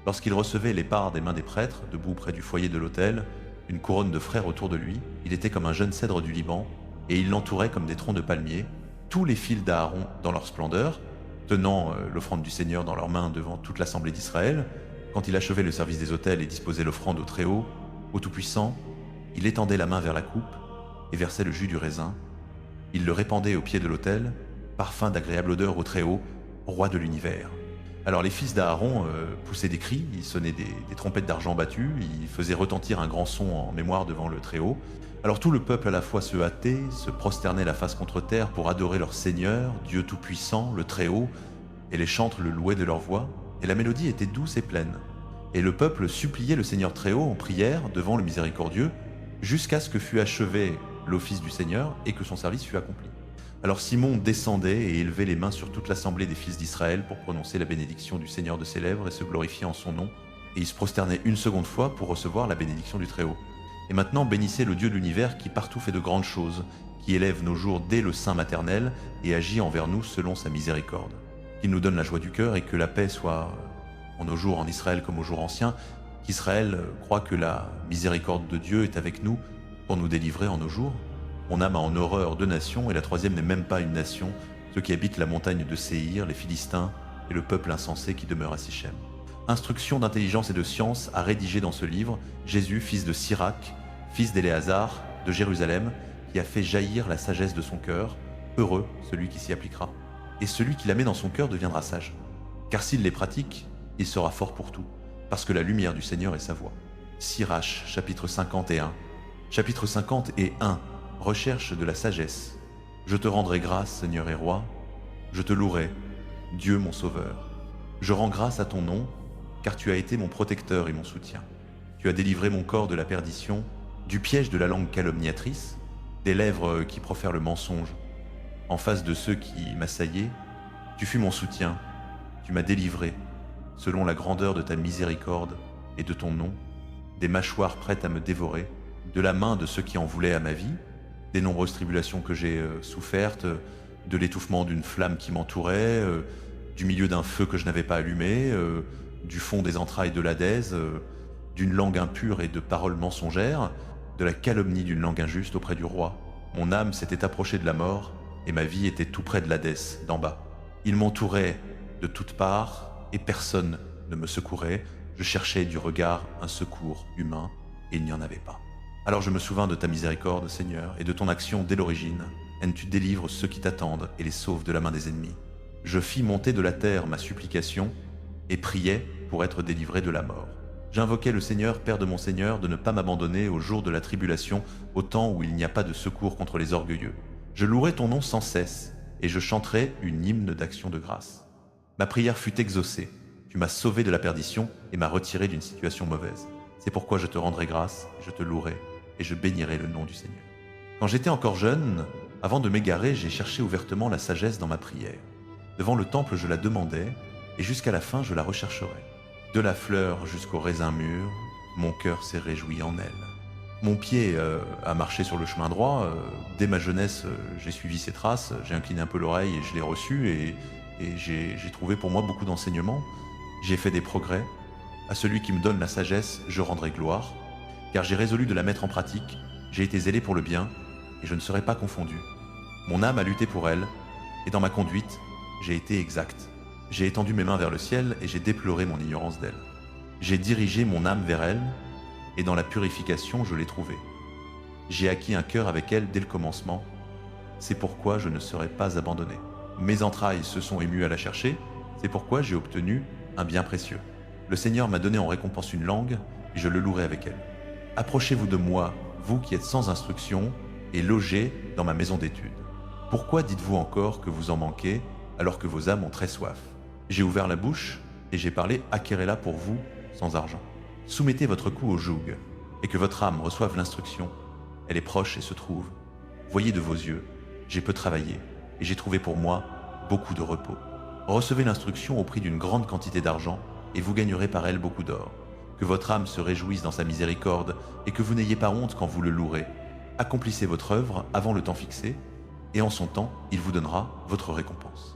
Lorsqu'il recevait les parts des mains des prêtres, debout près du foyer de l'autel, une couronne de frères autour de lui, il était comme un jeune cèdre du Liban, et il l'entourait comme des troncs de palmiers, tous les fils d'Aaron dans leur splendeur, tenant l'offrande du Seigneur dans leurs mains devant toute l'assemblée d'Israël. Quand il achevait le service des autels et disposait l'offrande au Très-Haut, au Tout-Puissant, il étendait la main vers la coupe et versait le jus du raisin. Il le répandait au pied de l'autel, parfum d'agréable odeur au Très-Haut, roi de l'univers. Alors les fils d'Aaron poussaient des cris, ils sonnaient des trompettes d'argent battues, ils faisaient retentir un grand son en mémoire devant le Très-Haut. Alors tout le peuple à la fois se hâtait, se prosternait la face contre terre pour adorer leur Seigneur, Dieu Tout-Puissant, le Très-Haut, et les chantres le louaient de leur voix, et la mélodie était douce et pleine. Et le peuple suppliait le Seigneur Très-Haut en prière devant le Miséricordieux, jusqu'à ce que fût achevé l'office du Seigneur et que son service fût accompli. Alors Simon descendait et élevait les mains sur toute l'assemblée des fils d'Israël pour prononcer la bénédiction du Seigneur de ses lèvres et se glorifier en son nom, et il se prosternait une seconde fois pour recevoir la bénédiction du Très-Haut. Et maintenant bénissez le Dieu de l'univers qui partout fait de grandes choses, qui élève nos jours dès le sein maternel et agit envers nous selon sa miséricorde. Qu'il nous donne la joie du cœur et que la paix soit en nos jours en Israël comme aux jours anciens, qu'Israël croit que la miséricorde de Dieu est avec nous pour nous délivrer en nos jours. Mon âme a en horreur deux nations, et la troisième n'est même pas une nation, ceux qui habitent la montagne de Séhir, les Philistins, et le peuple insensé qui demeure à Sichem. Instruction d'intelligence et de science a rédigé dans ce livre Jésus, fils de Sirac, fils d'Éléazar, de Jérusalem, qui a fait jaillir la sagesse de son cœur. Heureux celui qui s'y appliquera. Et celui qui la met dans son cœur deviendra sage. Car s'il les pratique, il sera fort pour tout, parce que la lumière du Seigneur est sa voix. Sirach, chapitre 51. Chapitre 51. Recherche de la sagesse. Je te rendrai grâce, Seigneur et Roi. Je te louerai, Dieu mon Sauveur. Je rends grâce à ton nom, car tu as été mon protecteur et mon soutien. Tu as délivré mon corps de la perdition, du piège de la langue calomniatrice, des lèvres qui profèrent le mensonge. En face de ceux qui m'assaillaient, tu fus mon soutien, tu m'as délivré, selon la grandeur de ta miséricorde et de ton nom, des mâchoires prêtes à me dévorer, de la main de ceux qui en voulaient à ma vie, des nombreuses tribulations que j'ai souffertes, de l'étouffement d'une flamme qui m'entourait, du milieu d'un feu que je n'avais pas allumé, du fond des entrailles de l'Hadès, d'une langue impure et de paroles mensongères, de la calomnie d'une langue injuste auprès du roi. Mon âme s'était approchée de la mort, et ma vie était tout près de l'Hadès, d'en bas. Il m'entourait de toutes parts, et personne ne me secourait. Je cherchais du regard un secours humain, et il n'y en avait pas. Alors je me souvins de ta miséricorde, Seigneur, et de ton action dès l'origine. Tu délivres ceux qui t'attendent et les sauves de la main des ennemis. Je fis monter de la terre ma supplication, et priais pour être délivré de la mort. J'invoquais le Seigneur, Père de mon Seigneur, de ne pas m'abandonner au jour de la tribulation, au temps où il n'y a pas de secours contre les orgueilleux. Je louerai ton nom sans cesse, et je chanterai une hymne d'action de grâce. Ma prière fut exaucée, tu m'as sauvé de la perdition et m'as retiré d'une situation mauvaise. C'est pourquoi je te rendrai grâce, je te louerai, et je bénirai le nom du Seigneur. Quand j'étais encore jeune, avant de m'égarer, j'ai cherché ouvertement la sagesse dans ma prière. Devant le temple, je la demandais, et jusqu'à la fin, je la rechercherai. De la fleur jusqu'au raisin mûr, mon cœur s'est réjoui en elle. Mon pied a marché sur le chemin droit. Dès ma jeunesse, j'ai suivi ses traces, j'ai incliné un peu l'oreille et je l'ai reçu, et j'ai trouvé pour moi beaucoup d'enseignements. J'ai fait des progrès. À celui qui me donne la sagesse, je rendrai gloire, car j'ai résolu de la mettre en pratique. J'ai été zélé pour le bien, et je ne serai pas confondu. Mon âme a lutté pour elle, et dans ma conduite, j'ai été exact. J'ai étendu mes mains vers le ciel, et j'ai déploré mon ignorance d'elle. J'ai dirigé mon âme vers elle, et dans la purification, je l'ai trouvée. J'ai acquis un cœur avec elle dès le commencement. C'est pourquoi je ne serai pas abandonné. Mes entrailles se sont émues à la chercher, C'est pourquoi j'ai obtenu un bien précieux. Le Seigneur m'a donné en récompense une langue, et je le louerai avec elle. Approchez-vous de moi, vous qui êtes sans instruction, et logez dans ma maison d'études. Pourquoi dites-vous encore que vous en manquez, alors que vos âmes ont très soif? J'ai ouvert la bouche, et j'ai parlé acquérez-la pour vous, sans argent. Soumettez votre cou au joug, et que votre âme reçoive l'instruction. Elle est proche et se trouve. Voyez de vos yeux, j'ai peu travaillé, et j'ai trouvé pour moi beaucoup de repos. Recevez l'instruction au prix d'une grande quantité d'argent, et vous gagnerez par elle beaucoup d'or. Que votre âme se réjouisse dans sa miséricorde, et que vous n'ayez pas honte quand vous le louerez. Accomplissez votre œuvre avant le temps fixé, et en son temps, il vous donnera votre récompense.